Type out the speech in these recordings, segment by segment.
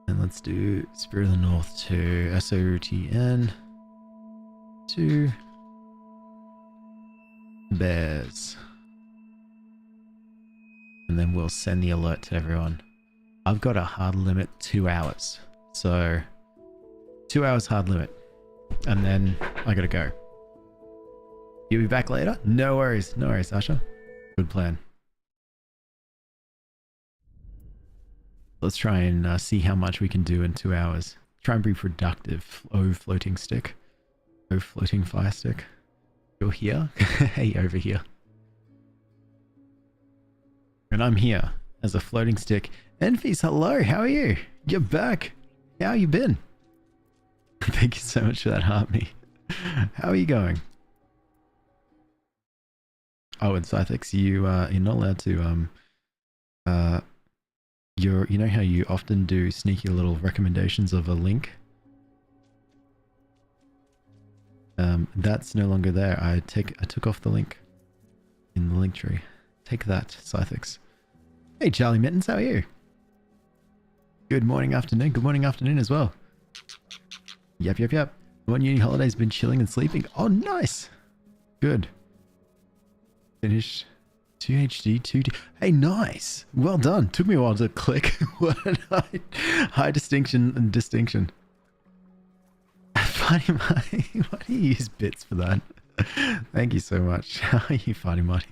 And let's do Spirit of the North to SOTN to Bears. And then we'll send the alert to everyone. I've got a hard limit 2 hours. So 2 hours hard limit. And then I gotta go. You'll be back later? No worries, Asha. Good plan. Let's try and see how much we can do in 2 hours. Try and be productive. Oh, floating stick. Oh, floating fire stick. You're here? Hey, over here. And I'm here as a floating stick. Enfys, hello, how are you? You're back. How you been? Thank you so much for that, Harmony. How are you going? Oh, and Scythex, you're not allowed to you know how you often do sneaky little recommendations of a link? That's no longer there. I took off the link in the link tree. Take that, Scythex. Hey, Charlie Mittens, how are you? Good morning, afternoon. Good morning, afternoon as well. Yep. One uni holiday's been chilling and sleeping. Oh, nice. Good. Finished 2HD, 2D. Hey, nice. Well done. Took me a while to click. What a high distinction and distinction. Funny Marty. Why do you use bits for that? Thank you so much. How are you, Funny Marty?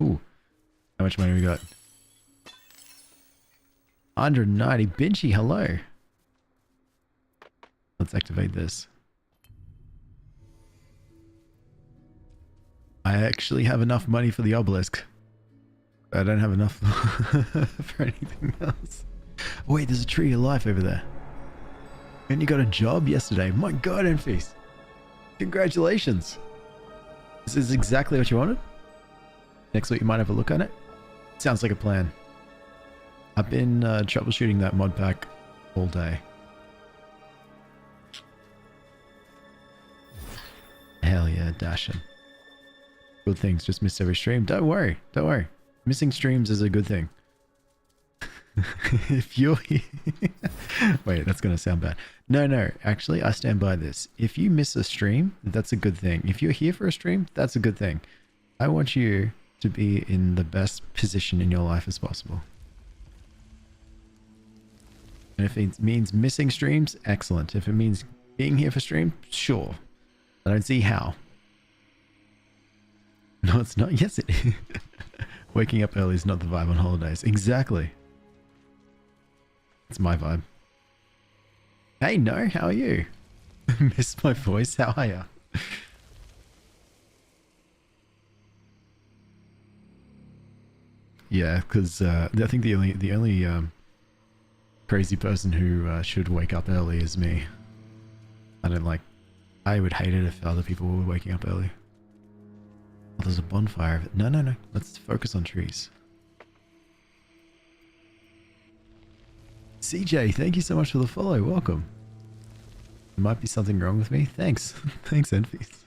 Ooh. How much money we got? 190. Binchy, hello. Let's activate this. I actually have enough money for the obelisk. I don't have enough for anything else. Wait, there's a tree of life over there. And you got a job yesterday. My god, Enfys. Congratulations. This is exactly what you wanted? Next week you might have a look at it? Sounds like a plan. I've been troubleshooting that mod pack all day. Hell yeah, dashing. Good things, just missed every stream. Don't worry. Missing streams is a good thing. If you're here... Wait, that's going to sound bad. No, actually, I stand by this. If you miss a stream, that's a good thing. If you're here for a stream, that's a good thing. I want you to be in the best position in your life as possible. And if it means missing streams, excellent. If it means being here for stream, sure. I don't see how. No, it's not. Yes, it is. Waking up early is not the vibe on holidays. Exactly. It's my vibe. Hey, no, how are you? Missed my voice? How are ya? Yeah, because I think the only crazy person who should wake up early is me. I would hate it if other people were waking up early. Oh, there's a bonfire. No. Let's focus on trees. CJ, thank you so much for the follow. Welcome. There might be something wrong with me. Thanks. Thanks, Enfys.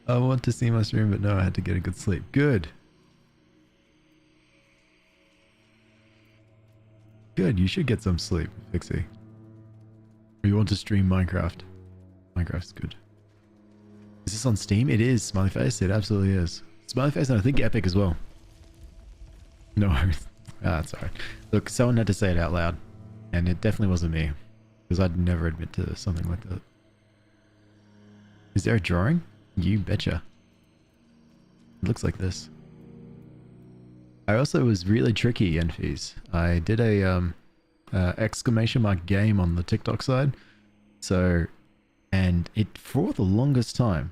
I want to see my stream, but no, I had to get a good sleep. Good. Good, you should get some sleep, Fixie. Or you want to stream Minecraft. Minecraft's good. Is this on Steam? It is, Smiley Face. It absolutely is. Smiley Face and I think Epic as well. No worries. That's alright. Look, someone had to say it out loud. And it definitely wasn't me. Because I'd never admit to something like that. Is there a drawing? You betcha. It looks like this. I also was really tricky, Enfys. I did a exclamation mark game on the TikTok side. So, and it, for the longest time,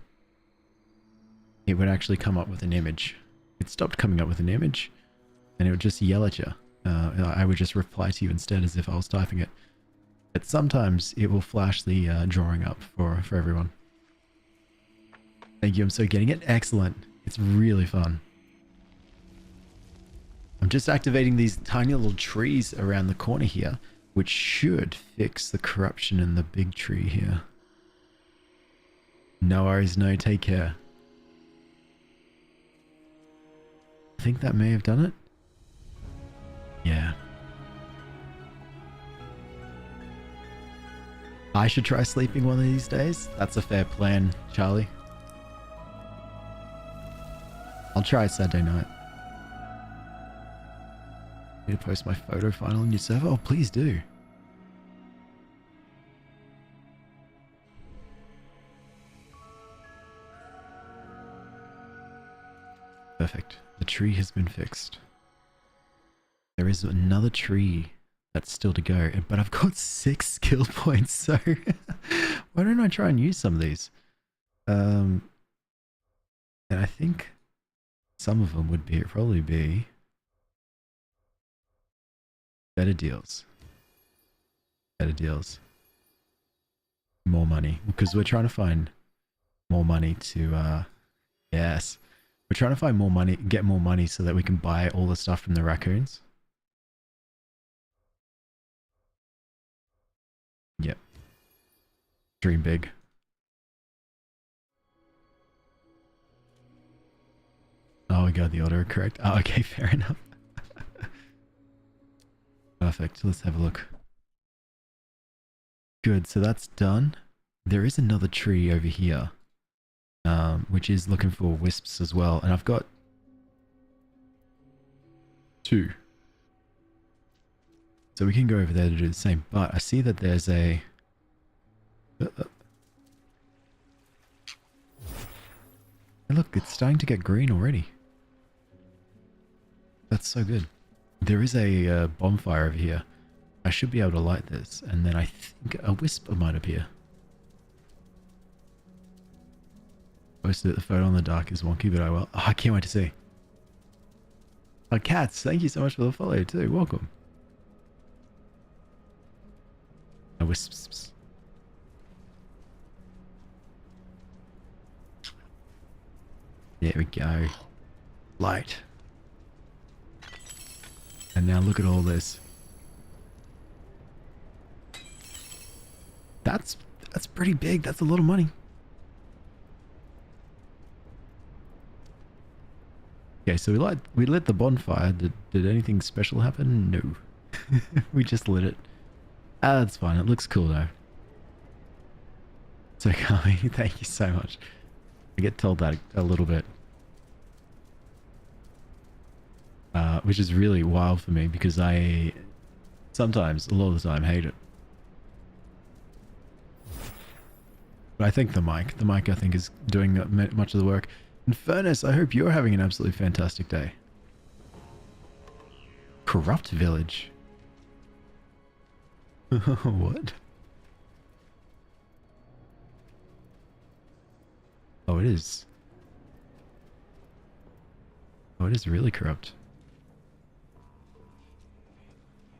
it would actually come up with an image. It stopped coming up with an image, and it would just yell at you. I would just reply to you instead as if I was typing it. But sometimes it will flash the drawing up for everyone. Thank you, I'm so getting it. Excellent. It's really fun. I'm just activating these tiny little trees around the corner here, which should fix the corruption in the big tree here. No worries, no, take care. think that may have done it. Yeah. I should try sleeping one of these days. That's a fair plan, Charlie. I'll try Saturday night. Need to post my photo file on your server? Oh, please do. Perfect. The tree has been fixed. There is another tree that's still to go, but I've got 6 skill points, so why don't I try and use some of these? And I think some of them would probably be better deals. Better deals. More money, because we're trying to find more money to, yes. We're trying to find more money, get more money so that we can buy all the stuff from the raccoons. Yep. Dream big. Oh, we got the order correct. Oh, okay, fair enough. Perfect. Let's have a look. Good, so that's done. There is another tree over here, which is looking for wisps as well. And I've got 2. So we can go over there to do the same. But I see that there's a... Hey, look, it's starting to get green already. That's so good. There is a bonfire over here. I should be able to light this, and then I think a whisper might appear. Posted that the photo on the dark is wonky, but I will. Oh, I can't wait to see. Oh, Cats, thank you so much for the follow too. Welcome. A wisps. There we go. Light. And now look at all this. That's pretty big. That's a lot of money. Okay, so we lit the bonfire. Did anything special happen? No. We just lit it. Ah, that's fine. It looks cool though. So Carly, thank you so much. I get told that a little bit. Which is really wild for me because I sometimes, a lot of the time, hate it. But I think the mic I think is doing much of the work. In fairness, I hope you're having an absolutely fantastic day. Corrupt village. What? Oh, it is. Oh, it is really corrupt.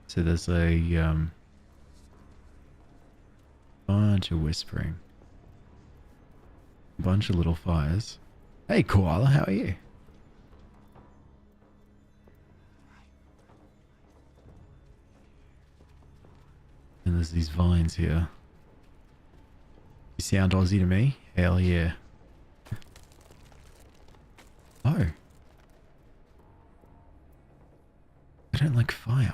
So there's a bunch of whispering. Bunch of little fires. Hey Koala, how are you? And there's these vines here. You sound Aussie to me? Hell yeah. Oh. I don't like fire.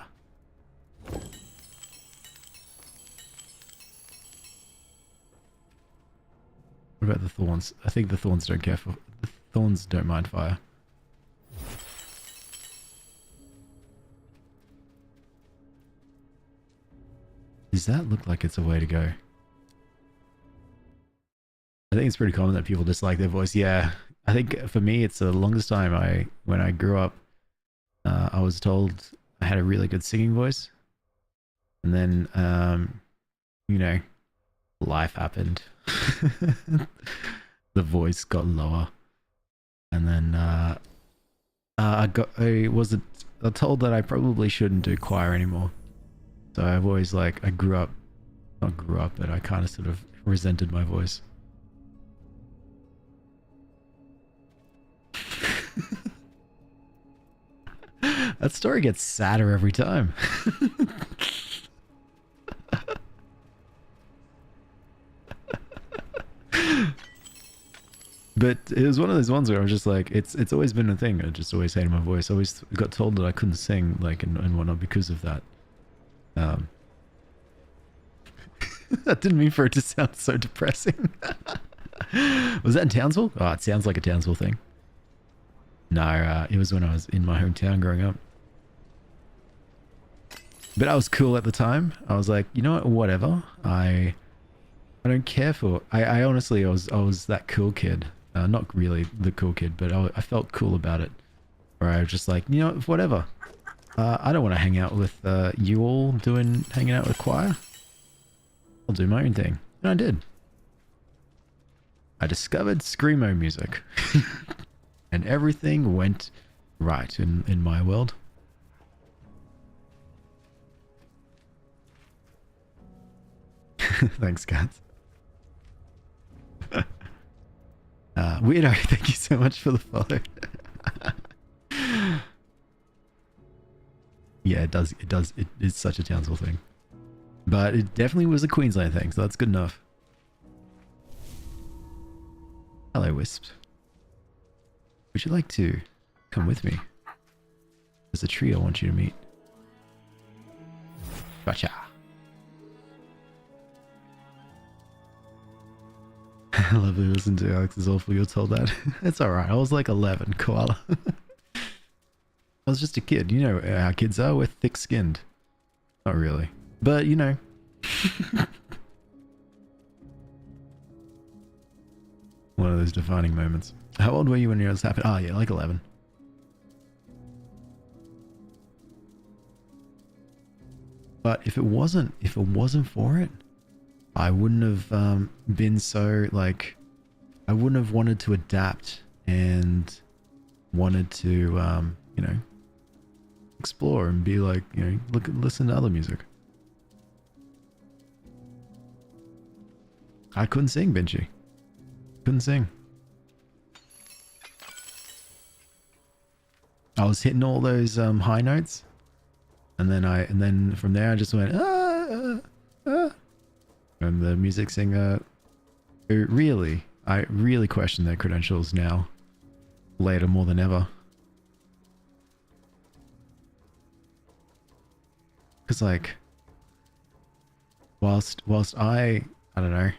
What about the thorns? I think the thorns don't care for... The thorns don't mind fire. Does that look like it's a way to go? I think it's pretty common that people dislike their voice. Yeah, I think for me, it's the longest time when I grew up, I was told I had a really good singing voice. And then, you know, life happened. The voice got lower. And then, I was told that I probably shouldn't do choir anymore. So I've always not grew up, but I kind of sort of resented my voice. That story gets sadder every time. But it was one of those ones where I was just like, it's always been a thing. I just always hated my voice. I always got told that I couldn't sing, like, and whatnot because of that. That didn't mean for it to sound so depressing. Was that in Townsville? Oh, it sounds like a Townsville thing. No, it was when I was in my hometown growing up. But I was cool at the time. I was like, you know what, whatever. I don't care for... I honestly, I was that cool kid. Not really the cool kid, but I felt cool about it. Where I was just like, you know, whatever. I don't want to hang out with you all hanging out with choir. I'll do my own thing. And I did. I discovered screamo music. And everything went right in my world. Thanks, cats. Weirdo, thank you so much for the follow. Yeah, it does. It is such a Townsville thing. But it definitely was a Queensland thing, so that's good enough. Hello, Wisp. Would you like to come with me? There's a tree I want you to meet. Gotcha. Lovely to listen to. Alex is awful. You're told that. It's alright. I was like 11, koala. I was just a kid. You know how kids are. We're thick-skinned. Not really. But, you know. One of those defining moments. How old were you when yours happened? Oh, yeah, like 11. But if it wasn't for it, I wouldn't have been so, like, I wouldn't have wanted to adapt and wanted to, you know, explore and be like, you know, listen to other music. I couldn't sing, Benji. Couldn't sing. I was hitting all those high notes, and then from there I just went and the music singer, I really question their credentials now, later more than ever. Because like, whilst I don't know,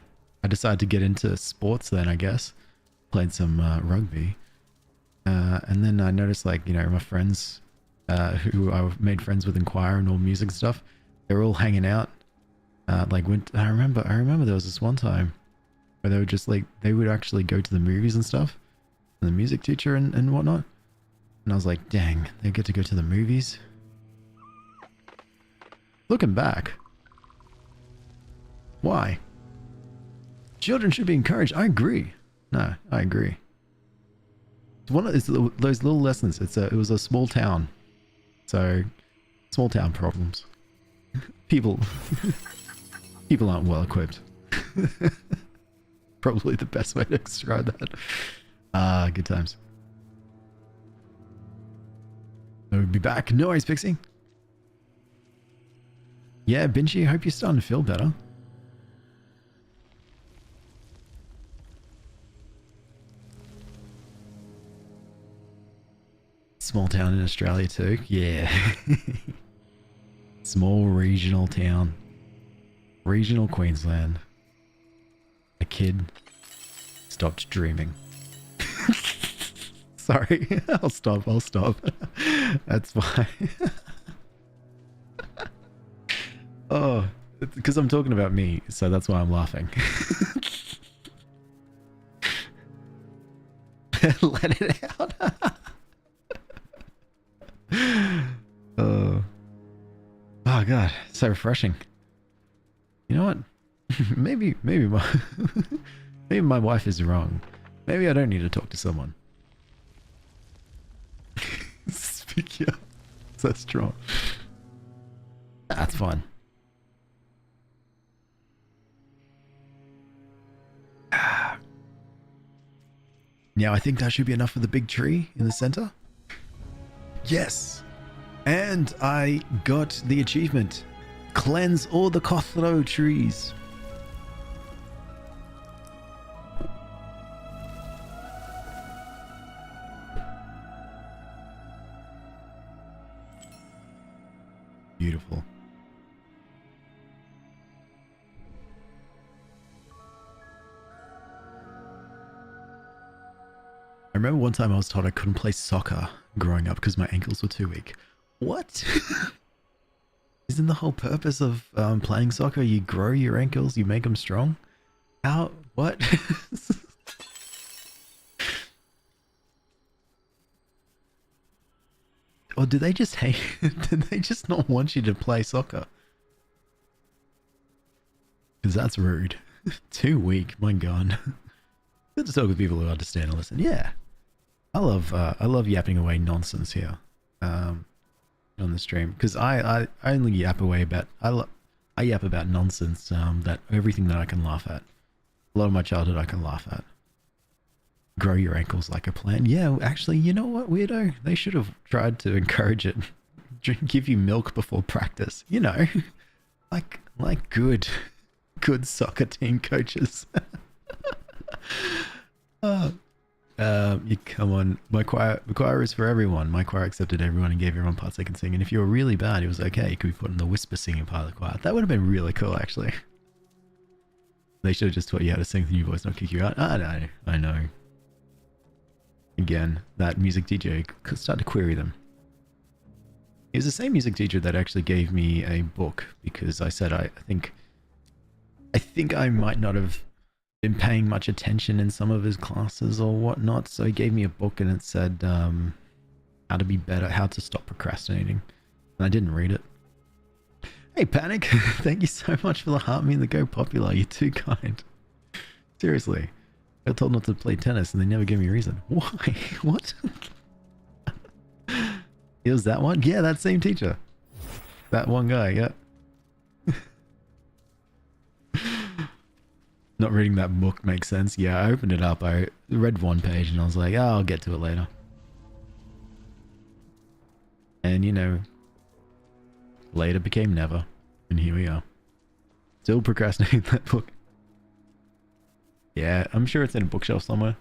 I decided to get into sports then, I guess. Played some rugby. And then I noticed, like, you know, my friends who I made friends with in choir and all music stuff, they were all hanging out. Like, I remember there was this one time where they would just, like, they would actually go to the movies and stuff. And the music teacher and whatnot. And I was like, dang, they get to go to the movies? Looking back. Why? Children should be encouraged. I agree. No, I agree. It's those little lessons. It was a small town, so small town problems. People aren't well equipped. Probably the best way to describe that. Good times. We'll be back. No worries, Pixie. Yeah, Benji, I hope you're starting to feel better. Small town in Australia too. Yeah. Small regional town. Regional Queensland. A kid stopped dreaming. Sorry. I'll stop. That's fine. Oh, because I'm talking about me, so that's why I'm laughing. Let it out. Oh god, so refreshing. You know what? maybe my wife is wrong. Maybe I don't need to talk to someone. Speak up. So strong. That's fun. Now I think that should be enough for the big tree in the center. Yes. And I got the achievement. Cleanse all the Kothro trees. Beautiful. I remember one time I was told I couldn't play soccer growing up because my ankles were too weak. What? Isn't the whole purpose of playing soccer you grow your ankles, you make them strong? How? What? Or do they just hate? Did they just not want you to play soccer? Because that's rude. Too weak, my god. Good to talk with people who understand and listen. Yeah, I love yapping away nonsense here, on the stream because I only yap away about I yap about nonsense that everything that I can laugh at. A lot of my childhood I can laugh at. Grow your ankles like a plant. Yeah, actually, you know what, weirdo? They should have tried to encourage it. Give you milk before practice. You know, like good soccer team coaches. You come on. My choir is for everyone. My choir accepted everyone and gave everyone parts they can sing. And if you were really bad, it was okay. You could be put in the whisper singing part of the choir. That would have been really cool, actually. They should have just taught you how to sing with your voice, not kick you out. I know. Again, that music teacher could start to query them. It was the same music teacher that actually gave me a book because I said I think I might not have been paying much attention in some of his classes or whatnot, so he gave me a book and it said how to be better, how to stop procrastinating, and I didn't read it. Hey Panic, thank you so much for the heart me and the go popular. You're too kind. Seriously, I got told not to play tennis and they never gave me a reason. Why? What? It was that one? Yeah, that same teacher. That one guy, yeah. Not reading that book makes sense. Yeah, I opened it up. I read one page and I was like, oh, I'll get to it later. And you know, later became never. And here we are. Still procrastinating that book. Yeah, I'm sure it's in a bookshelf somewhere.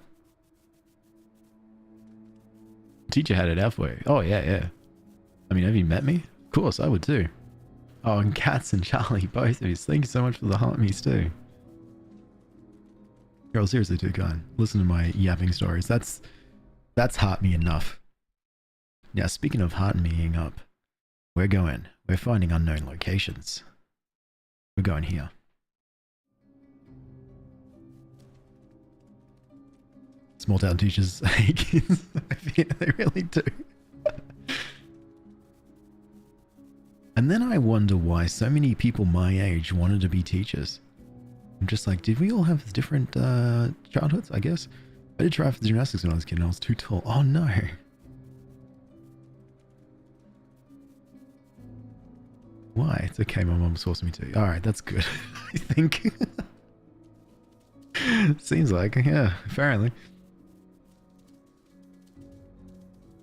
Teacher had it out for you. Oh, yeah. I mean, have you met me? Of course, I would too. Oh, and Katz and Charlie, both of you. Thank you so much for the heart me's too. You're all seriously too kind. Listen to my yapping stories. That's heart me enough. Now, speaking of heart meing up, we're finding unknown locations. We're going here. Small town teachers hate kids. They really do. And then I wonder why so many people my age wanted to be teachers. I'm just like, did we all have different childhoods, I guess? I did try for gymnastics when I was a kid and I was too tall. Oh no. Why? It's okay, my mom forced me to. Alright, that's good. I think. Seems like, yeah, apparently.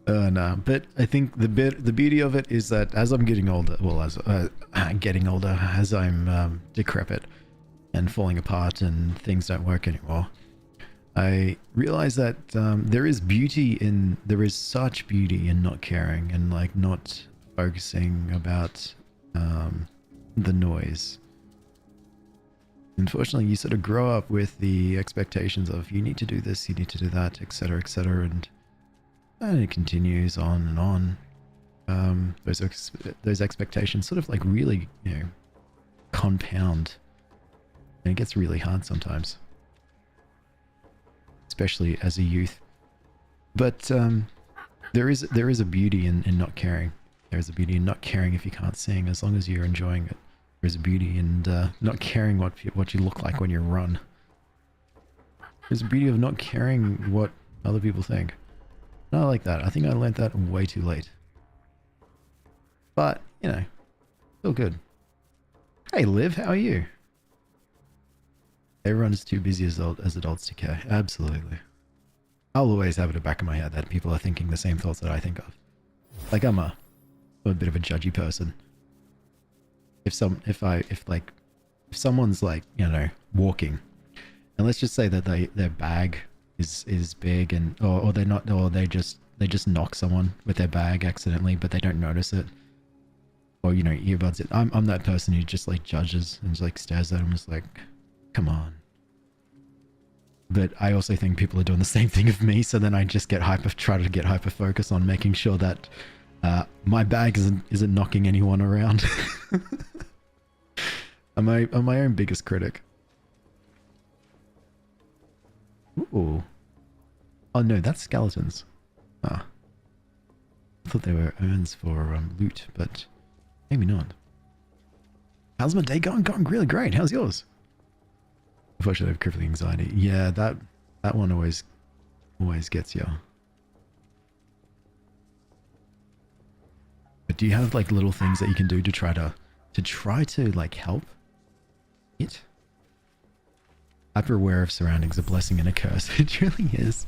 No, but I think the beauty of it is that as I'm getting older, well, as getting older, as I'm decrepit and falling apart and things don't work anymore, I realize that there is such beauty in not caring and like not focusing about the noise. Unfortunately, you sort of grow up with the expectations of you need to do this, you need to do that, etc., and it continues on and on. Those expectations sort of like really, compound, and it gets really hard sometimes, especially as a youth. But there is a beauty in not caring. There is a beauty in not caring if you can't sing, as long as you're enjoying it. There's a beauty in not caring what you look like when you run. There's a beauty of not caring what other people think. And I like that. I think I learned that way too late. But, still good. Hey Liv, how are you? Everyone is too busy as adults to care. Absolutely. I'll always have it at the back of my head that people are thinking the same thoughts that I think of. Like I'm a bit of a judgy person. If someone's like, walking, and let's just say that their bag is big and or they're not, or they just knock someone with their bag accidentally, but they don't notice it, or you know, earbuds in. I'm that person who just like judges and just like stares at them, just like, come on. But I also think people are doing the same thing of me, so then I just try to get hyper focused on making sure that my bag isn't knocking anyone around. I'm my own biggest critic. Ooh. Oh no, that's skeletons. Ah. I thought they were urns for loot, but maybe not. How's my day going? Going really great. How's yours? Unfortunately, I have crippling anxiety. Yeah, that one always gets you. But do you have like little things that you can do to try to like help it? Hyper-aware of surroundings, a blessing and a curse. It truly is.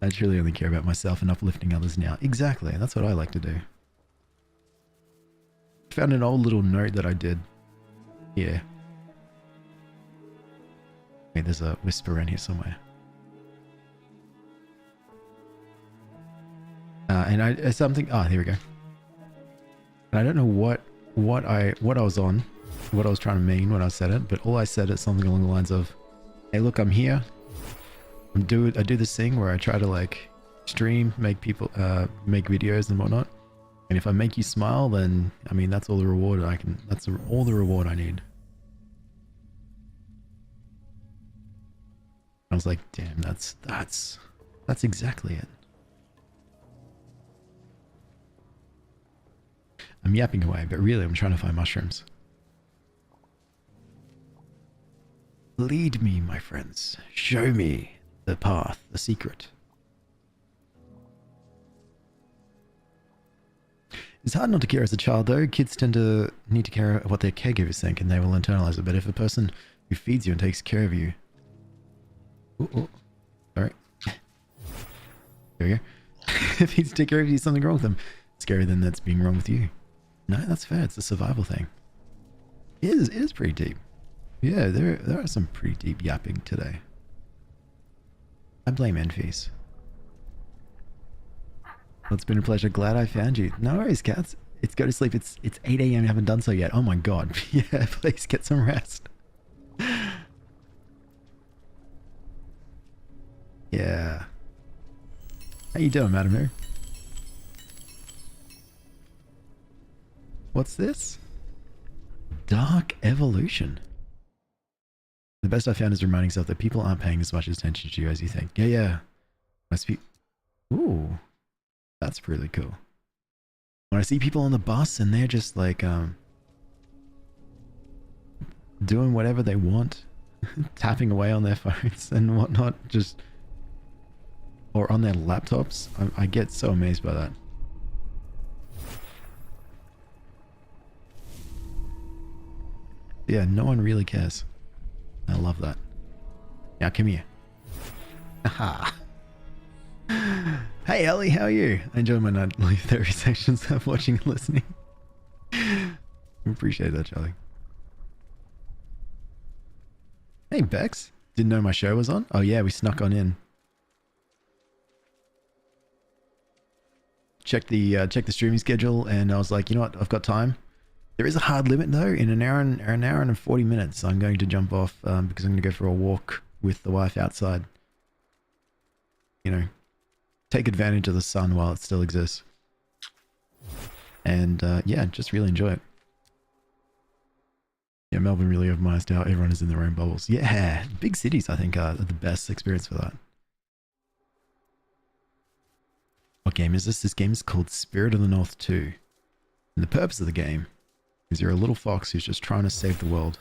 I truly only care about myself and uplifting others now. Exactly, that's what I like to do. Found an old little note that I did here. Okay, there's a whisper around here somewhere. And something. Oh, here we go. And I don't know what I was on, what I was trying to mean when I said it, but all I said is something along the lines of, "Hey, look, I'm here. I do this thing where I try to like stream, make people make videos and whatnot. And if I make you smile, then I mean that's all the reward I can. That's all the reward I need." I was like, "Damn, that's exactly it." I'm yapping away, but really I'm trying to find mushrooms. Lead me, my friends. Show me the path, the secret. It's hard not to care as a child, though. Kids tend to need to care what their caregivers think, and they will internalize it. But if a person who feeds you and takes care of you... Ooh. Sorry. There we go. If he's taking care of you, something wrong with them. Scarier than that's being wrong with you. No, that's fair. It's a survival thing. It is pretty deep. Yeah, there are some pretty deep yapping today. I blame Enfies. Well, it's been a pleasure. Glad I found you. No worries, cats. It's go to sleep. It's 8 a.m. You haven't done so yet. Oh my god. Yeah, please get some rest. Yeah. How you doing, Madam Who? What's this? Dark Evolution. The best I found is reminding yourself that people aren't paying as much attention to you as you think. Yeah. Must be... Ooh. That's really cool. When I see people on the bus and they're just like, doing whatever they want, tapping away on their phones and whatnot, just... Or on their laptops, I get so amazed by that. Yeah, no one really cares. I love that. Now come here. Aha. Hey Ellie, how are you? I enjoy my nightly therapy sessions. I'm watching and listening. Appreciate that, Charlie. Hey Bex. Didn't know my show was on? Oh yeah, we snuck on in. Check the streaming schedule and I was like, you know what, I've got time. There is a hard limit though. In an hour and 40 minutes, I'm going to jump off because I'm going to go for a walk with the wife outside. You know, take advantage of the sun while it still exists. And yeah, just really enjoy it. Yeah, Melbourne really optimized how everyone is in their own bubbles. Yeah, big cities I think are the best experience for that. What game is this? This game is called Spirit of the North 2. And the purpose of the game is you're a little fox who's just trying to save the world.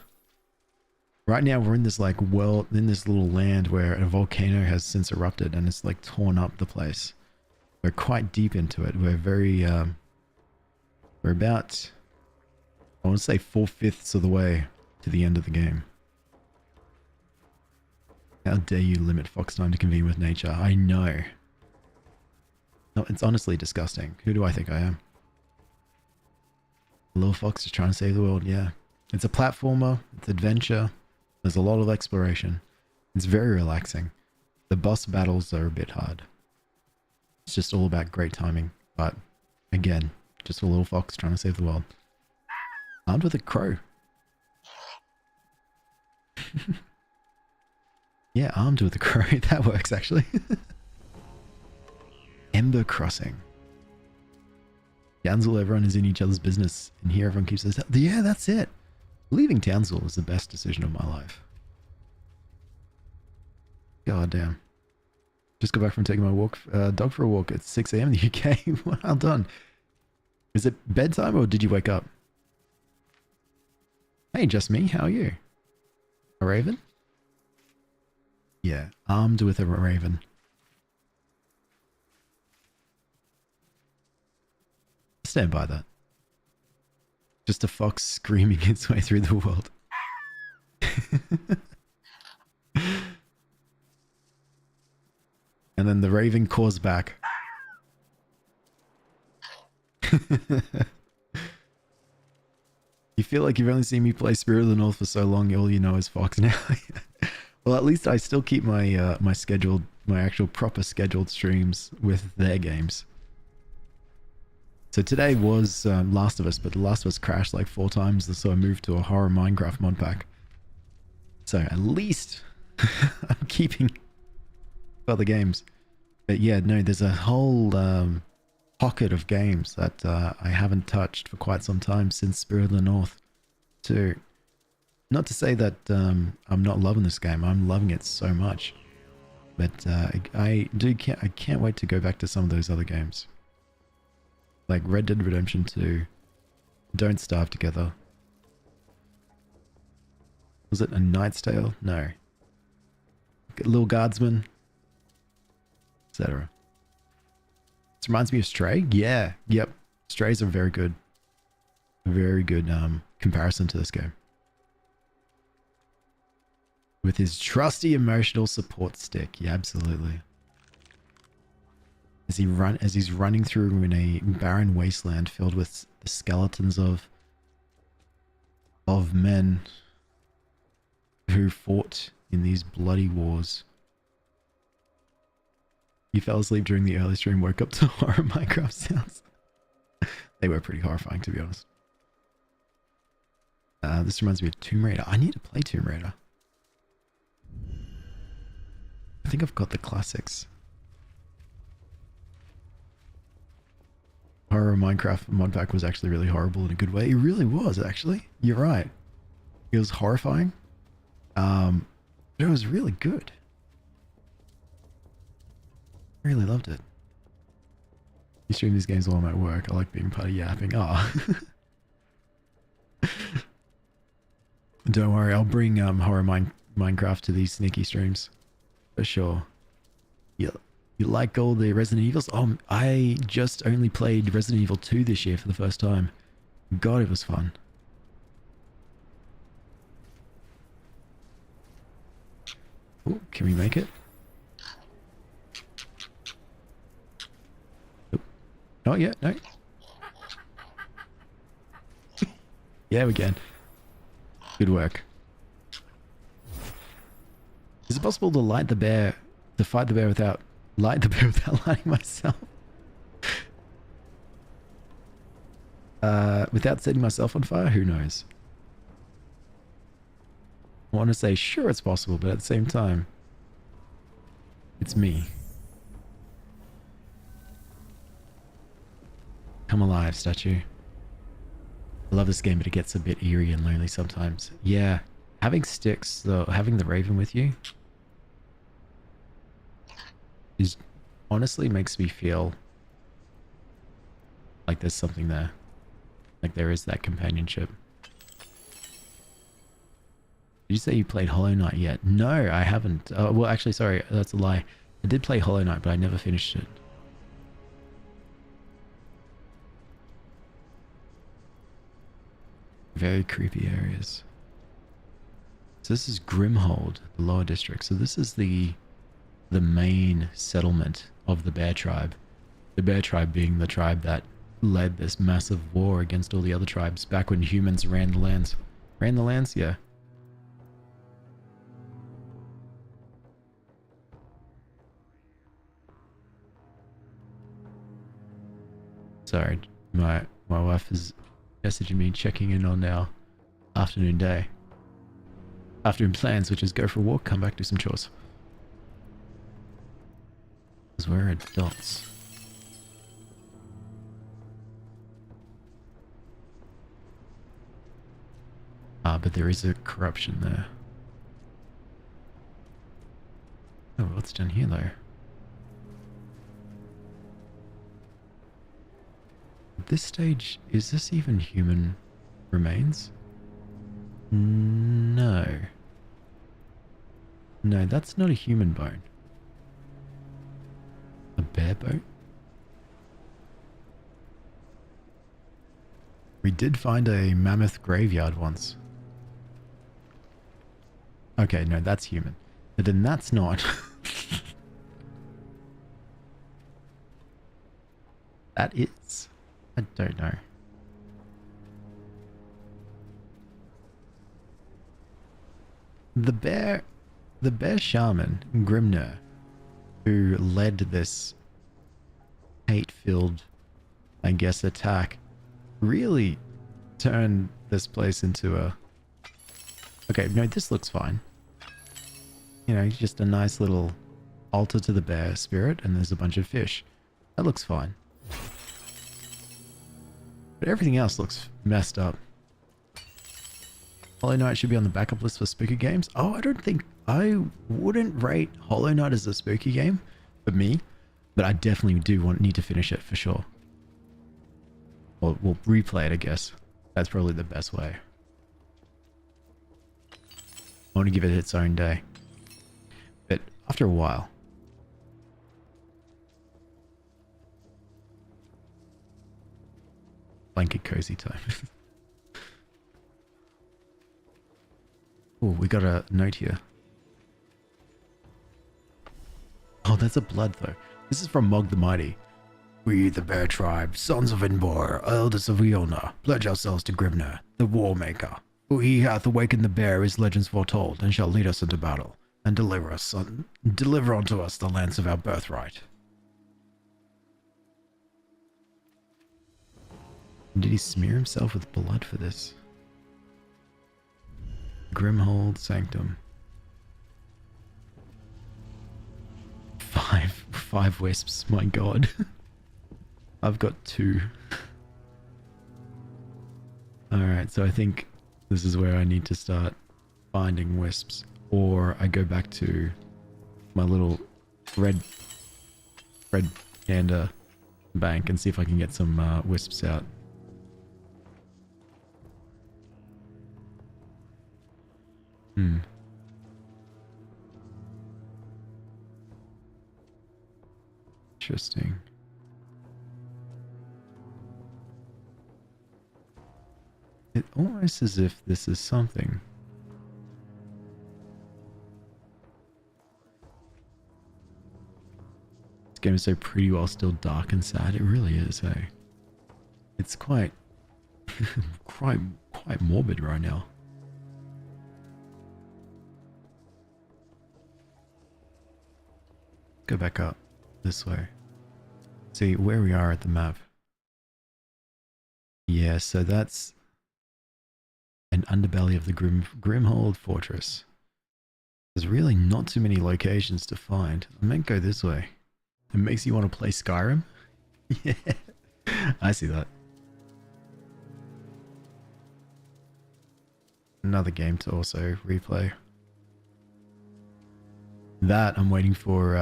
Right now we're in this like in this little land where a volcano has since erupted and it's like torn up the place. We're quite deep into it. We're very, we're about, I want to say 4/5 of the way to the end of the game. How dare you limit fox time to convene with nature? I know. No, it's honestly disgusting. Who do I think I am? Little fox is trying to save the world, yeah. It's a platformer, it's adventure, there's a lot of exploration. It's very relaxing. The boss battles are a bit hard. It's just all about great timing, but again, Just a little fox trying to save the world. Armed with a crow. Yeah, armed with a crow. That works, actually. Ember Crossing. Townsville, everyone is in each other's business. And here everyone keeps us... Yeah, that's it. Leaving Townsville was the best decision of my life. God damn. Just got back from taking my dog for a walk at 6 a.m. in the UK. Well done. Is it bedtime or did you wake up? Hey, just me. How are you? A raven? Yeah, armed with a raven. Stand by that. Just a fox screaming its way through the world. And then the raven caws back. You feel like you've only seen me play Spirit of the North for so long, all you know is Fox now. Well, at least I still keep my my actual proper scheduled streams with their games. So today was Last of Us, but The Last of Us crashed like 4 times, so I moved to a horror Minecraft mod pack. So at least I'm keeping other games. But yeah, no, there's a whole pocket of games that I haven't touched for quite some time since Spirit of the North. So, not to say that I'm not loving this game, I'm loving it so much. But I can't wait to go back to some of those other games. Like Red Dead Redemption 2, Don't Starve Together. Was it A Knight's Tale? No. Little Guardsman, etc. This reminds me of Stray. Yeah, yep. Strays are very good. Very good comparison to this game. With his trusty emotional support stick. Yeah, absolutely. As he's running through in a barren wasteland filled with the skeletons of men who fought in these bloody wars. You fell asleep during the early stream, woke up to horror Minecraft sounds. They were pretty horrifying, to be honest. This reminds me of Tomb Raider. I need to play Tomb Raider. I think I've got the classics. Horror Minecraft mod pack was actually really horrible in a good way. It really was, actually. You're right. It was horrifying. But it was really good. I really loved it. You stream these games while I'm at work. I like being part of yapping. Oh. Don't worry, I'll bring horror Minecraft to these sneaky streams. For sure. You like all the Resident Evils? Oh, I just only played Resident Evil 2 this year for the first time. God, it was fun. Ooh, can we make it? Oh, not yet, no. Yeah, we can. Good work. Is it possible to fight the bear without lighting myself? Without setting myself on fire? Who knows? I want to say sure it's possible, but at the same time, it's me. Come alive, statue. I love this game, but it gets a bit eerie and lonely sometimes. Yeah, having sticks, though, having the raven with you is honestly makes me feel like there's something there. Like there is that companionship. Did you say you played Hollow Knight yet? No, I haven't. Well, actually, sorry, that's a lie. I did play Hollow Knight, but I never finished it. Very creepy areas. So this is Grimhold, the lower district. So this is the main settlement of the Bear Tribe. The Bear Tribe being the tribe that led this massive war against all the other tribes back when humans ran the lands. Ran the lands? Yeah. Sorry, my My wife is messaging me, checking in on our afternoon day. Afternoon plans, which is go for a walk, come back, do some chores. Because we're adults. But there is a corruption there. Oh, what's down here though? At this stage, is this even human remains? No. No, that's not a human bone. A bear bone? We did find a mammoth graveyard once. Okay, no, that's human. But then that's not. That is. I don't know. The bear shaman, Grimner, who led this hate-filled, I guess, attack, really turned this place into a... Okay, no, this looks fine. You know, just a nice little altar to the bear spirit, and there's a bunch of fish. That looks fine. But everything else looks messed up. Hollow Knight should be on the backup list for spooky games. Oh, I wouldn't rate Hollow Knight as a spooky game for me, but I definitely need to finish it for sure. Or we'll replay it, I guess. That's probably the best way. I want to give it its own day. But after a while. Blanket cozy time. Oh, we got a note here. Oh, that's a blood though. This is from Mog the Mighty. We, the Bear Tribe, sons of Inbor, elders of Iona, pledge ourselves to Grimner, the War Maker. For he hath awakened the bear as legends foretold, and shall lead us into battle, and deliver unto us the lands of our birthright. Did he smear himself with blood for this? Grimhold Sanctum. Five wisps, my god. I've got 2. Alright, so I think this is where I need to start finding wisps. Or I go back to my little red panda bank and see if I can get some wisps out. Interesting. It almost as if this is something. This game is so pretty while still dark and sad. It really is, hey. It's quite quite morbid right now. Go back up this way. See where we are at the map. Yeah, so that's an underbelly of the Grimhold Fortress. There's really not too many locations to find. I might go this way. It makes you want to play Skyrim? Yeah, I see that. Another game to also replay. That I'm waiting for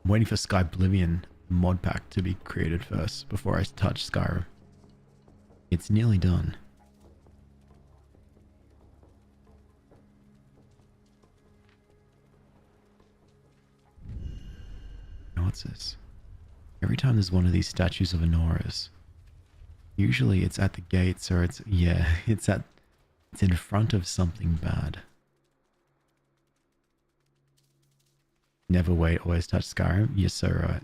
Skyblivion mod pack to be created first before I touch Skyrim. It's nearly done. Now what's this? Every time there's one of these statues of Honoras, usually it's at the gates or it's in front of something bad. Never wait, always touch Skyrim. You're so right.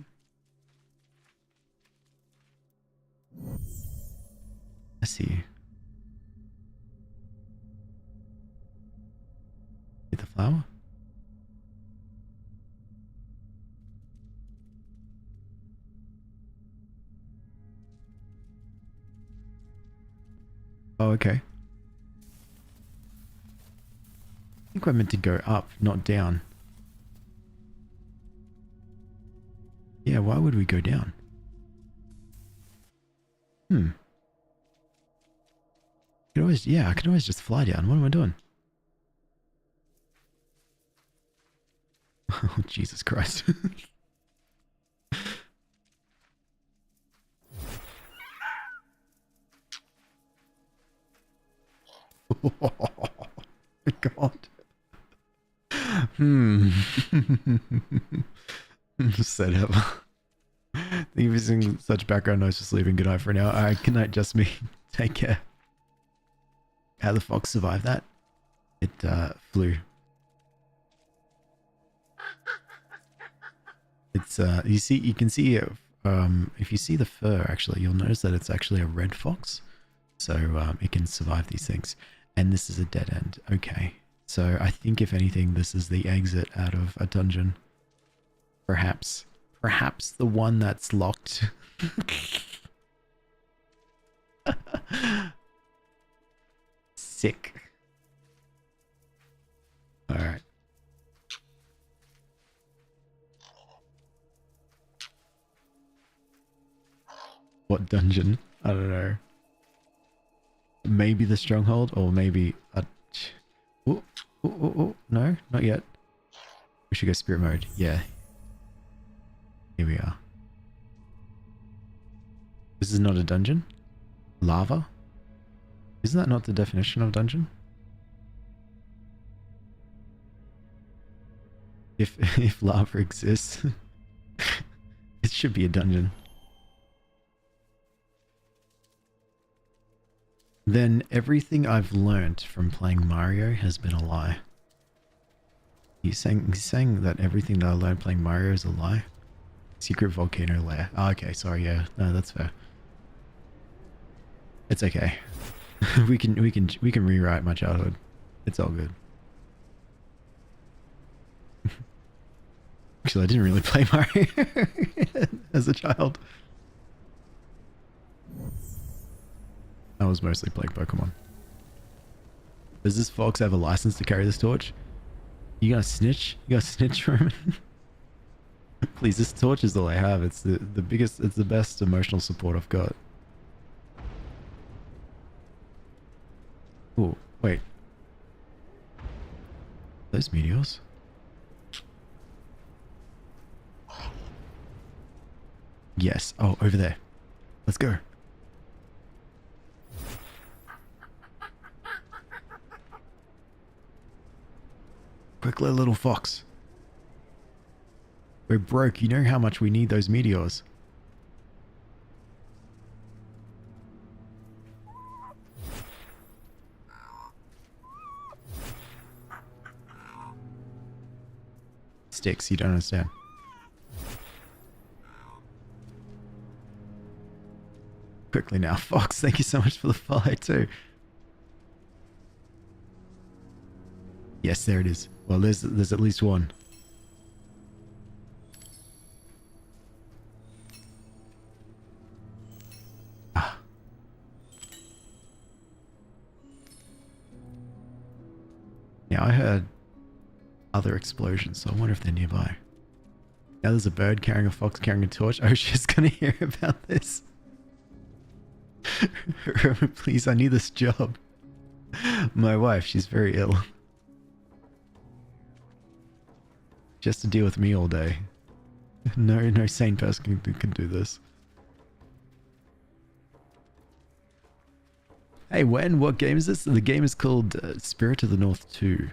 I see you. Get the flower? Oh, okay. I think we're meant to go up, not down. Yeah, why would we go down? Hmm. I could always just fly down. What am I doing? Oh, Jesus Christ. Oh, my God. Hmm. Said ever. Thank you for singing such background noise for sleeping. Good night for now. Alright, good night, just me. Take care. How the fox survived that? It flew. It's you can see if you see the fur actually, you'll notice that it's actually a red fox. So it can survive these things. And this is a dead end. Okay. So I think if anything, this is the exit out of a dungeon. Perhaps. Perhaps the one that's locked. Sick. Alright. What dungeon? I don't know. Maybe the stronghold, or maybe a... No, not yet. We should go spirit mode. Yeah. Here we are. This is not a dungeon? Lava? Isn't that not the definition of dungeon? If lava exists, it should be a dungeon. Then everything I've learnt from playing Mario has been a lie. He's saying that everything that I learned playing Mario is a lie? Secret volcano lair. Oh, okay, sorry, yeah. No, that's fair. It's okay. we can rewrite my childhood. It's all good. Actually, I didn't really play Mario as a child. I was mostly playing Pokemon. Does this fox have a license to carry this torch? You gonna snitch? You gonna snitch, Roman? Please, this torch is all I have. It's the biggest, it's the best emotional support I've got. Oh, wait. Those meteors? Yes. Oh, over there. Let's go. Quickly, little fox. We're broke. You know how much we need those meteors. Sticks, you don't understand. Quickly now, Fox. Thank you so much for the follow too. Yes, there it is. Well, there's at least one. Ah. Now I heard other explosions, so I wonder if they're nearby. Now there's a bird carrying a fox carrying a torch. Oh, she's gonna hear about this. Please, I need this job. My wife, she's very ill. She has to deal with me all day. No sane person can do this. Hey, what game is this? The game is called Spirit of the North 2.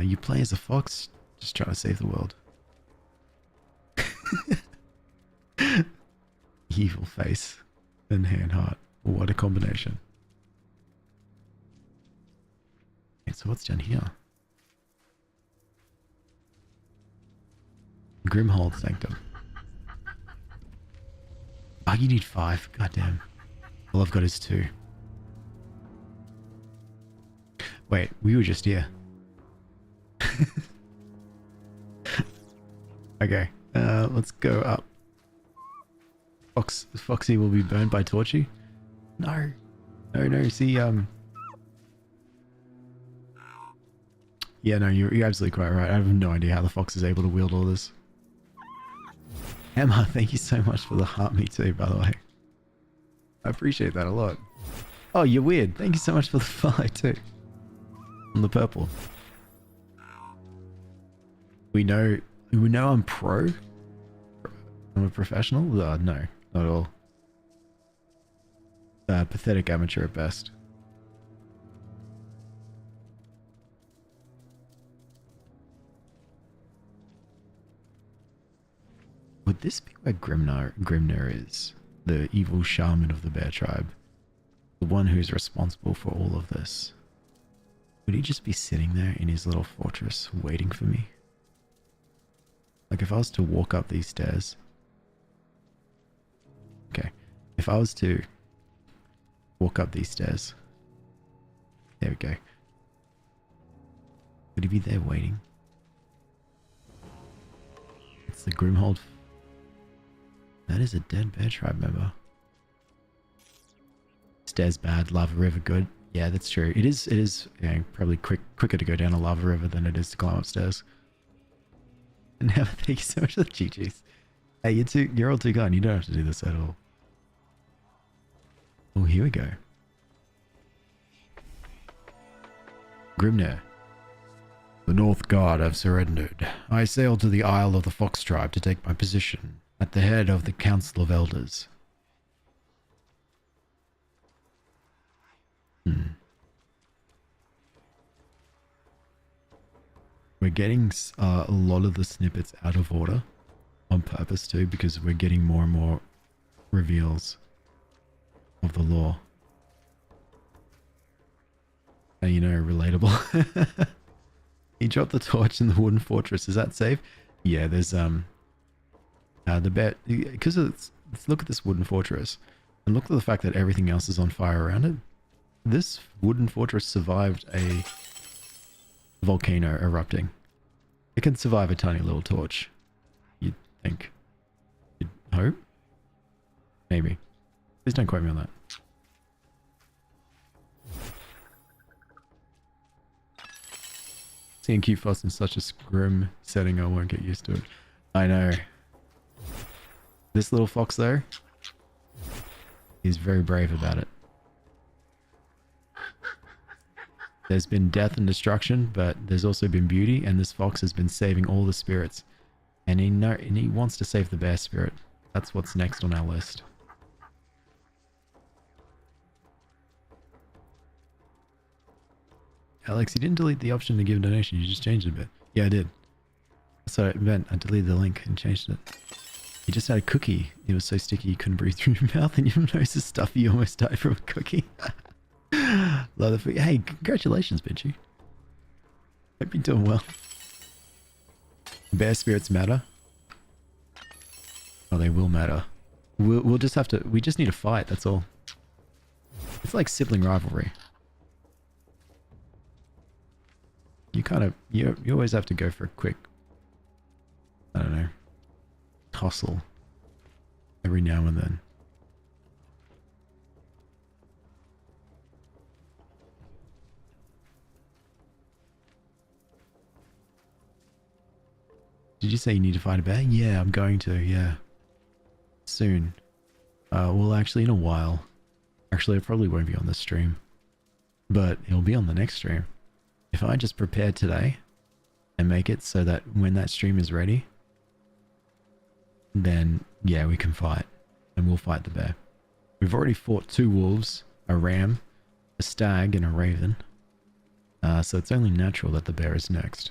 You play as a fox, just trying to save the world. Evil face and hand heart. What a combination. Okay, so what's down here? Grimhold Sanctum. Oh, you need 5. Goddamn. All I've got is 2. Wait, we were just here. Okay, let's go up. Foxy will be burned by Torchy. No. No, see, yeah, no, you're absolutely quite right. I have no idea how the fox is able to wield all this. Emma, thank you so much for the heart. Me too, by the way. I appreciate that a lot. Oh, you're weird. Thank you so much for the follow too. On the purple. We know I'm pro. I'm a professional? No, not at all. Pathetic amateur at best. Would this be where Grimner is? The evil shaman of the bear tribe. The one who's responsible for all of this. Would he just be sitting there in his little fortress waiting for me? Like if I was to walk up these stairs. Okay. If I was to walk up these stairs. There we go. Would he be there waiting? It's the Grimhold. That is a dead bear tribe member. Stairs bad, lava river good. Yeah, that's true. It is you know, probably quicker to go down a lava river than it is to climb upstairs. And now thank you so much for the GGs. Hey, you're all too kind. You don't have to do this at all. Oh, here we go. Grimner. The North Guard have surrendered. I sail to the Isle of the Fox Tribe to take my position at the head of the Council of Elders. We're getting a lot of the snippets out of order on purpose too, because we're getting more and more reveals of the lore. And you know, relatable. He dropped the torch in the wooden fortress. Is that safe? Yeah, there's the bet because let's look at this wooden fortress and look at the fact that everything else is on fire around it. This wooden fortress survived a volcano erupting. It can survive a tiny little torch. You'd think. You'd hope? Maybe. Please don't quote me on that. Seeing cute Foss in such a grim setting, I won't get used to it. I know. This little fox though, he's very brave about it. There's been death and destruction, but there's also been beauty, and this fox has been saving all the spirits. And he wants to save the bear spirit. That's what's next on our list. Alex, you didn't delete the option to give a donation, you just changed it a bit. Yeah, I did. So I deleted the link and changed it. You just had a cookie. It was so sticky you couldn't breathe through your mouth, and your nose is stuffy, you almost died from a cookie. Love the food. Hey, congratulations, Bitchy. Hope you're doing well. Bear spirits matter. Oh, they will matter. We'll just have to. We just need to fight. That's all. It's like sibling rivalry. You kind of you always have to go for a quick. I don't know. Tussle. Every now and then. Did you say you need to fight a bear? Yeah, I'm going to, yeah. Soon. Well, actually, in a while. Actually, it probably won't be on this stream. But it'll be on the next stream. If I just prepare today and make it so that when that stream is ready, then, yeah, we can fight. And we'll fight the bear. We've already fought 2 wolves, a ram, a stag, and a raven. So it's only natural that the bear is next.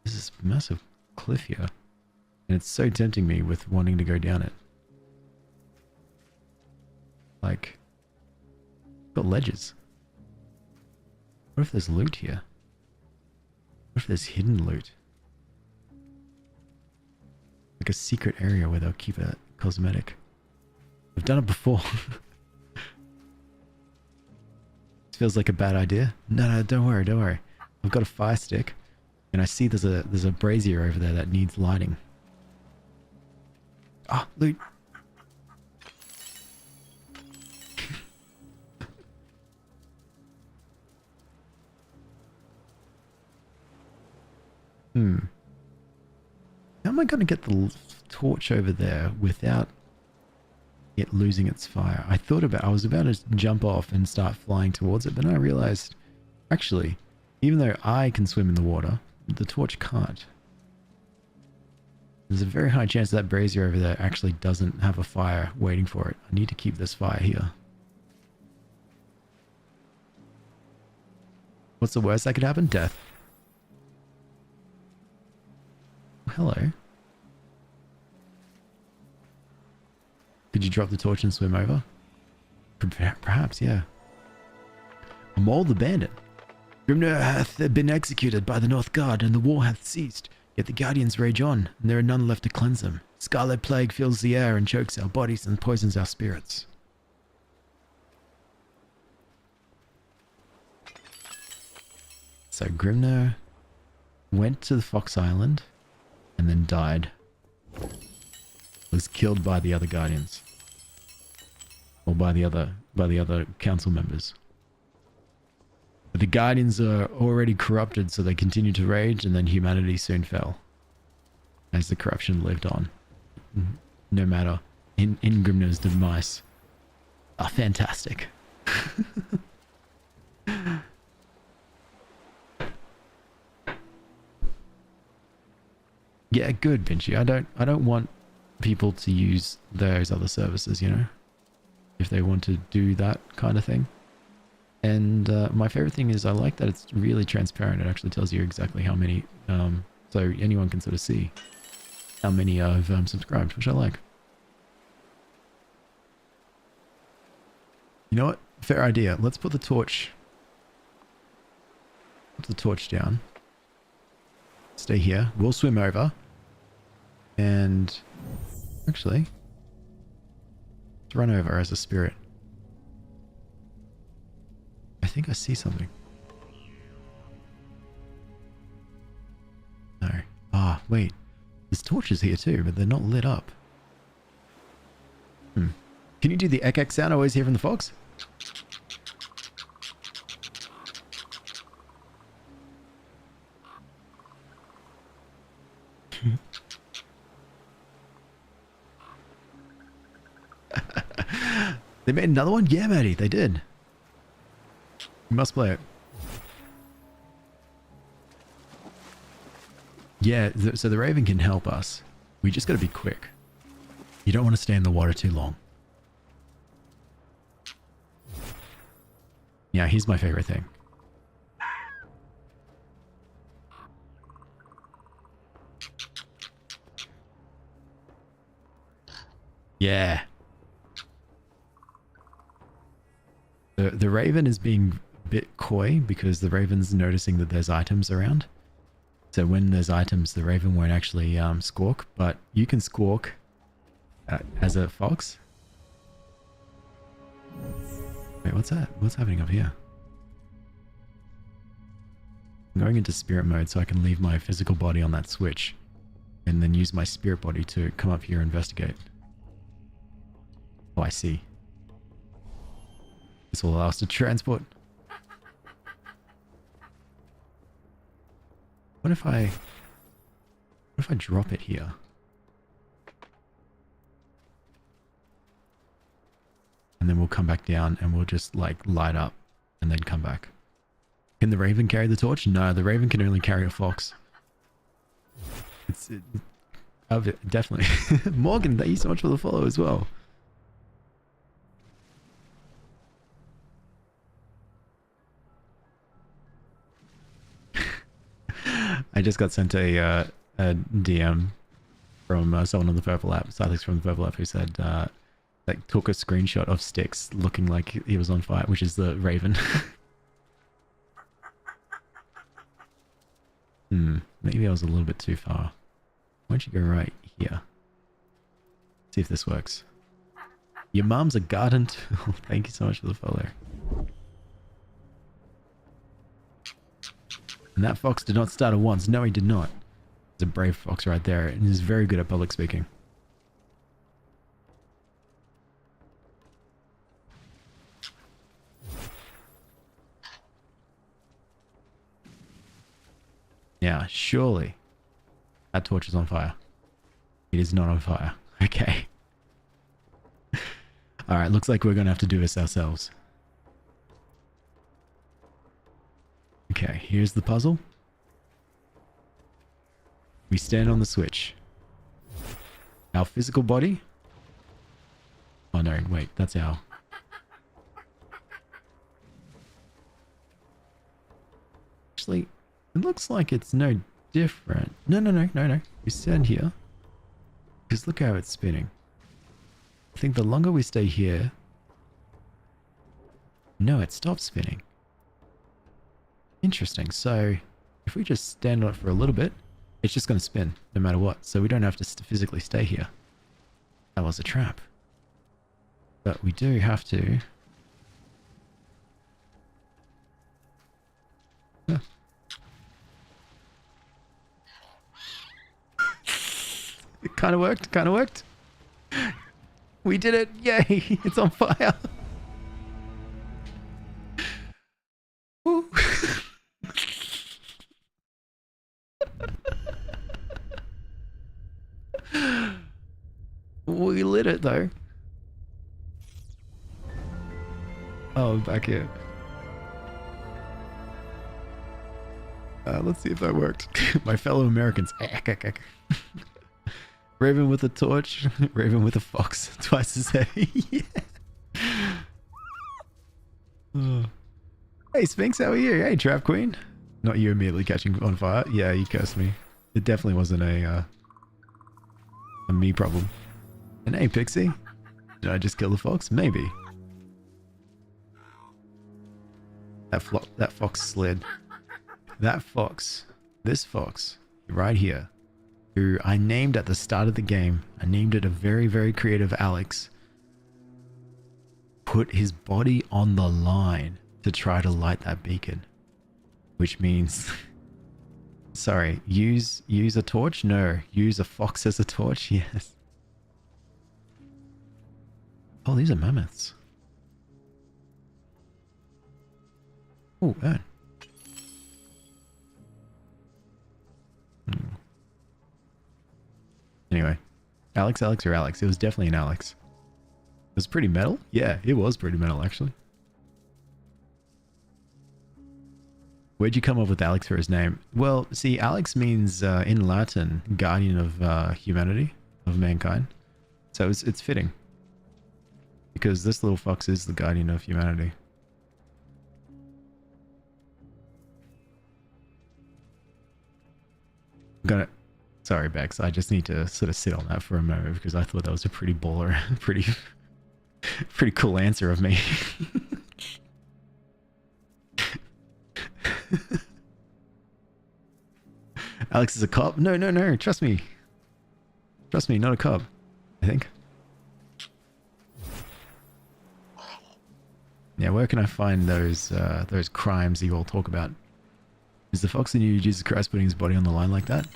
This is a massive cliff here. And it's so tempting me with wanting to go down it. Like, got ledges. What if there's loot here? What if there's hidden loot? Like a secret area where they'll keep a cosmetic. I've done it before. This feels like a bad idea. No, don't worry, don't worry. I've got a fire stick. And I see there's a brazier over there that needs lighting. Ah, loot. Hmm. How am I going to get the torch over there without it losing its fire? I was about to jump off and start flying towards it, but then I realized, actually, even though I can swim in the water, the torch can't. There's a very high chance that brazier over there actually doesn't have a fire waiting for it. I need to keep this fire here. What's the worst that could happen? Death. Hello. Could you drop the torch and swim over? Perhaps, yeah. A mole the bandit. Grimner hath been executed by the North Guard, and the war hath ceased. Yet the Guardians rage on, and there are none left to cleanse them. Scarlet plague fills the air and chokes our bodies and poisons our spirits. So Grimner went to the Fox Island and then died. Was killed by the other Guardians. Or by the other council members. But the Guardians are already corrupted, so they continued to rage, and then humanity soon fell. As the corruption lived on. No matter. In Grimner's demise. Ah, fantastic. Yeah, good, Vinci. I don't want people to use those other services, you know? If they want to do that kind of thing. And my favorite thing is I like that it's really transparent. It actually tells you exactly how many, so anyone can sort of see how many I've subscribed, which I like. You know what? Fair idea. Let's put the torch down. Stay here. We'll swim over. And actually, let's run over as a spirit. I think I see something. No. Ah, wait. There's torches here too, but they're not lit up. Can you do the ek sound I always hear from the fox? They made another one? Yeah, Maddie, they did. You must play it. Yeah, so the Raven can help us. We just gotta be quick. You don't want to stay in the water too long. Yeah, he's my favorite thing. Yeah. The Raven is being a bit coy because the Raven's noticing that there's items around. So when there's items, the Raven won't actually squawk, but you can squawk as a fox. Wait, what's that? What's happening up here? I'm going into spirit mode so I can leave my physical body on that switch and then use my spirit body to come up here and investigate. Oh, I see. This will allow us to transport. What if I drop it here? And then we'll come back down and we'll just like light up and then come back. Can the Raven carry the torch? No, the Raven can only carry a fox. Definitely. Morgan, thank you so much for the follow as well. I just got sent a DM from someone on the Purple app, Silex from the Purple app, who said like took a screenshot of Styx looking like he was on fire, which is the Raven. Maybe I was a little bit too far. Why don't you go right here? See if this works. Your mom's a garden tool. Thank you so much for the follow. And that fox did not start at once. No, he did not. It's a brave fox right there, and he's very good at public speaking. Now, surely that torch is on fire. It is not on fire. Okay. Alright, looks like we're going to have to do this ourselves. Okay, here's the puzzle. We stand on the switch. Our physical body. Oh no, wait, that's our... Actually, it looks like it's no different. No. We stand here. Because look how it's spinning. I think the longer we stay here... No, it stops spinning. Interesting. So, if we just stand on it for a little bit, it's just going to spin no matter what. So we don't have to physically stay here. That was a trap. But we do have to... Huh. It kind of worked. We did it. Yay. It's on fire. Woo. We lit it though. Oh, back here. Let's see if that worked. My fellow Americans. Raven with a torch, Raven with a fox. Twice as heavy. Yeah. Oh. Hey Sphinx, how are you? Hey Trap Queen. Not you immediately catching on fire. Yeah, you cursed me. It definitely wasn't a me problem. And hey Pixie. Did I just kill the fox? Maybe. That fox slid. That fox. This fox. Right here. Who I named at the start of the game. I named it a very, very creative Alex. Put his body on the line to try to light that beacon. Which means... Sorry, use a torch? No. Use a fox as a torch? Yes. Oh, these are mammoths. Oh, urn. Anyway, Alex or Alex? It was definitely an Alex. It was pretty metal? Yeah, it was pretty metal actually. Where'd you come up with Alex for his name? Well, see, Alex means in Latin, guardian of humanity, of mankind. So it's fitting. Because this little fox is the guardian of humanity. Sorry, Bex. I just need to sort of sit on that for a moment because I thought that was a pretty baller, pretty cool answer of me. Alex is a cop? No. Trust me. Trust me, not a cop. I think. Yeah, where can I find those crimes you all talk about? Is the fox who knew Jesus Christ putting his body on the line like that?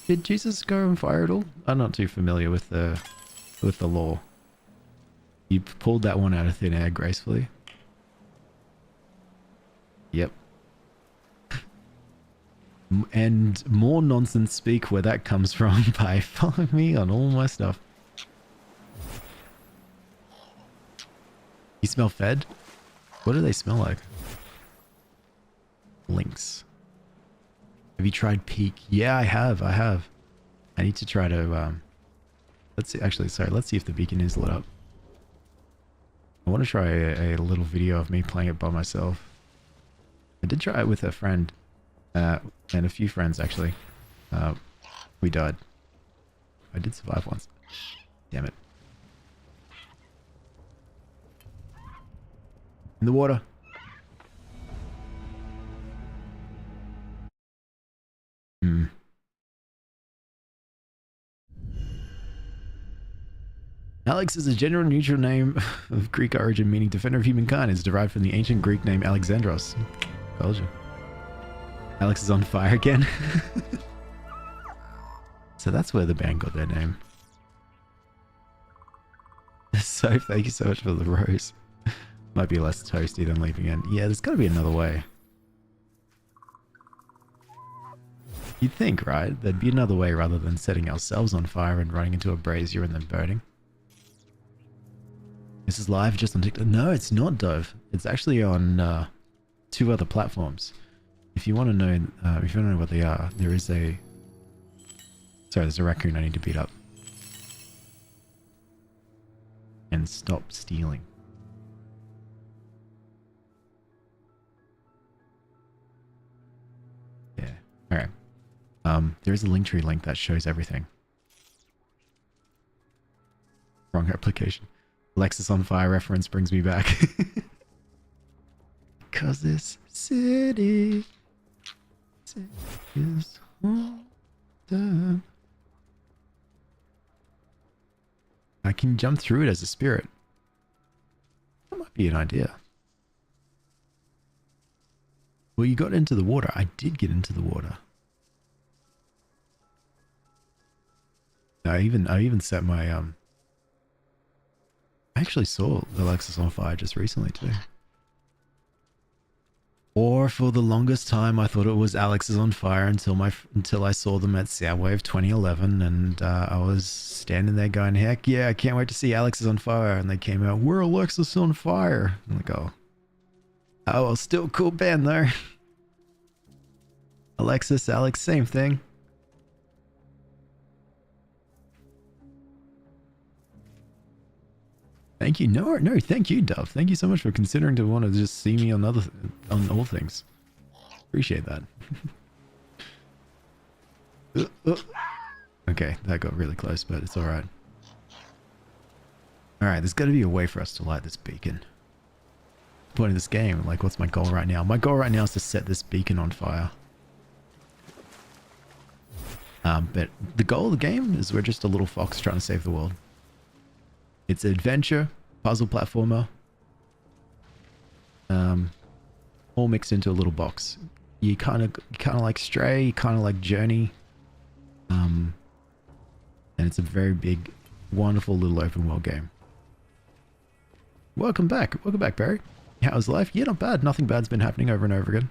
Did Jesus go on fire at all? I'm not too familiar with the law. You pulled that one out of thin air gracefully. Yep. And more nonsense speak where that comes from by following me on all my stuff. You smell fed? What do they smell like? Lynx. Have you tried peak? Yeah, I have. I need to try to, let's see, actually, sorry, let's see if the beacon is lit up. I want to try a little video of me playing it by myself. I did try it with a friend, and a few friends, actually. We died. I did survive once. Damn it. In the water. Alex is a general neutral name of Greek origin meaning defender of humankind. It's derived from the ancient Greek name Alexandros. Told you. Alex is on fire again. So that's where the band got their name. So thank you so much for the rose. Might be less toasty than leaving in. Yeah, there's got to be another way. You'd think, right? There'd be another way rather than setting ourselves on fire and running into a brazier and then burning. This is live just on TikTok. No, it's not, Dove. It's actually on 2 other platforms. If you want to know, if you want to know what they are, there is a... Sorry, there's a raccoon I need to beat up. And stop stealing. Yeah. Alright. There is a Linktree link that shows everything. Wrong application. Alexis on Fire reference brings me back. Cause this city is haunted. I can jump through it as a spirit. That might be an idea. Well, you got into the water. I did get into the water. I even set my I actually saw the Alexis on Fire just recently too. Or for the longest time, I thought it was Alex is on Fire until I saw them at Soundwave 2011, and I was standing there going, "Heck yeah, I can't wait to see Alex is on Fire!" And they came out, "We're Alexis on Fire." I'm like, oh, well, still cool band though. Alexis, Alex, same thing. Thank you. No, thank you, Dove. Thank you so much for considering to want to just see me on all things. Appreciate that. Okay, that got really close, but it's alright. Alright, there's got to be a way for us to light this beacon. Point of this game, like, what's my goal right now? My goal right now is to set this beacon on fire. But the goal of the game is we're just a little fox trying to save the world. It's an adventure, puzzle platformer, all mixed into a little box. You kind of like Stray, you kind of like Journey, and it's a very big, wonderful little open world game. Welcome back, Barry. How's life? Yeah, not bad. Nothing bad's been happening over and over again.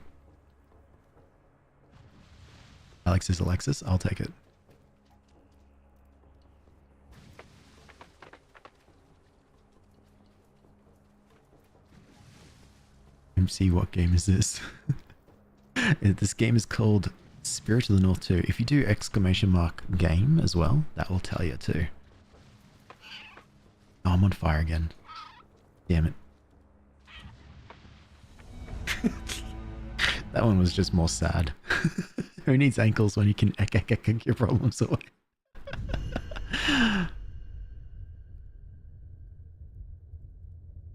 Alexis, I'll take it. MC, what game is this? This game is called Spirit of the North 2. If you do !game as well, that will tell you too. Oh, I'm on fire again. Damn it. That one was just more sad. Who needs ankles when you can kick your problems away?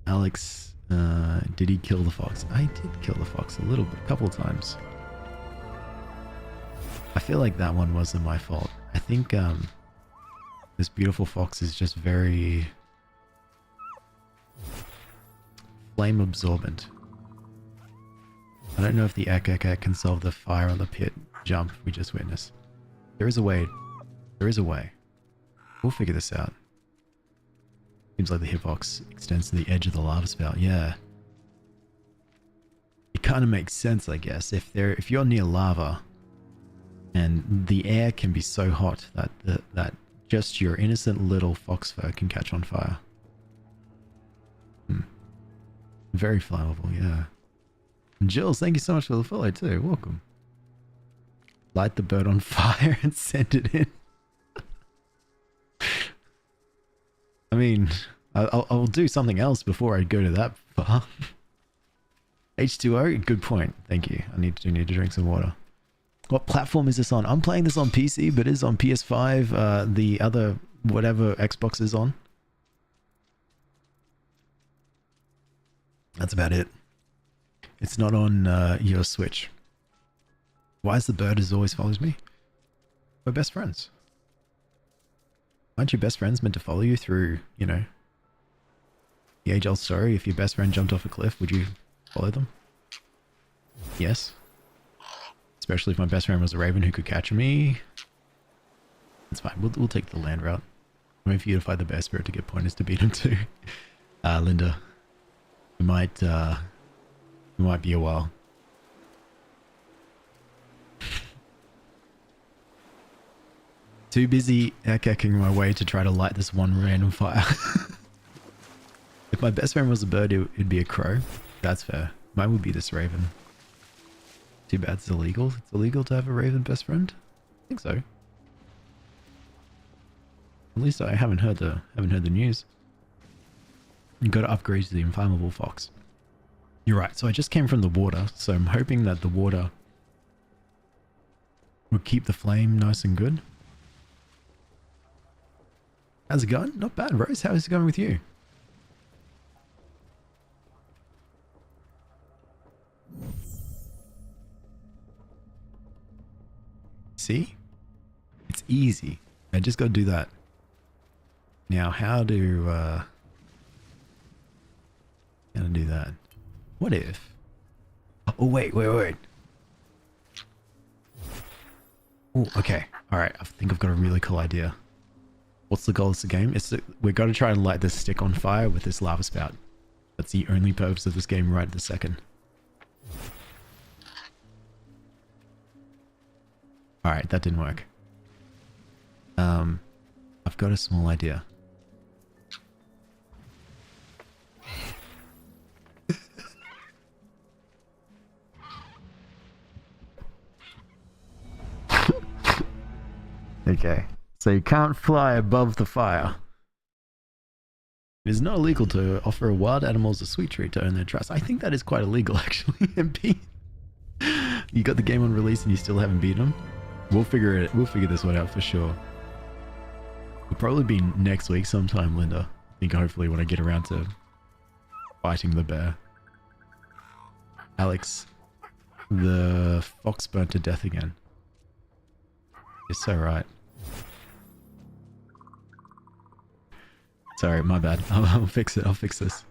Alex, did he kill the fox? I did kill the fox a little bit, a couple of times. I feel like that one wasn't my fault. I think this beautiful fox is just very flame absorbent. I don't know if the can solve the fire on the pit jump we just witnessed. There is a way. There is a way. We'll figure this out. Seems like the hitbox extends to the edge of the lava spout. Yeah. It kind of makes sense, I guess. If you're near lava and the air can be so hot that just your innocent little fox fur can catch on fire. Very flammable, yeah. And Jules, thank you so much for the follow too. Welcome. Light the bird on fire and send it in. I mean, I'll do something else before I go to that far. H2O, good point. Thank you. I need to drink some water. What platform is this on? I'm playing this on PC, but it is on PS5. The other whatever Xbox is on. That's about it. It's not on your Switch. Why is the bird as always follows me? We're best friends. Aren't your best friends meant to follow you through, you know, the age-old story? If your best friend jumped off a cliff, would you follow them? Yes. Especially if my best friend was a raven who could catch me. It's fine. We'll take the land route. I'm waiting for you to fight the bear spirit to get pointers to beat him too. Linda. It might be a while. Too busy ek-ekking my way to try to light this one random fire. If my best friend was a bird, it'd be a crow. That's fair. Mine would be this raven. Too bad it's illegal. It's illegal to have a raven best friend? I think so. At least I haven't heard the news. You got to upgrade to the inflammable fox. You're right. So I just came from the water, so I'm hoping that the water will keep the flame nice and good. How's it going? Not bad, Rose. How is it going with you? See? It's easy. I just got to do that. Now, how to do that? What if? Oh, wait. Oh, okay. All right. I think I've got a really cool idea. What's the goal of the game? We're going to try and light this stick on fire with this lava spout. That's the only purpose of this game right this second. All right, that didn't work. I've got a small idea. Okay, so you can't fly above the fire. It is not illegal to offer wild animals a sweet treat to earn their trust. I think that is quite illegal, actually. MP, you got the game on release and you still haven't beaten them. We'll figure this one out for sure. It'll probably be next week sometime, Linda. I think hopefully when I get around to fighting the bear. Alex, the fox burnt to death again. You're so right. Sorry, my bad. I'll fix it. I'll fix this.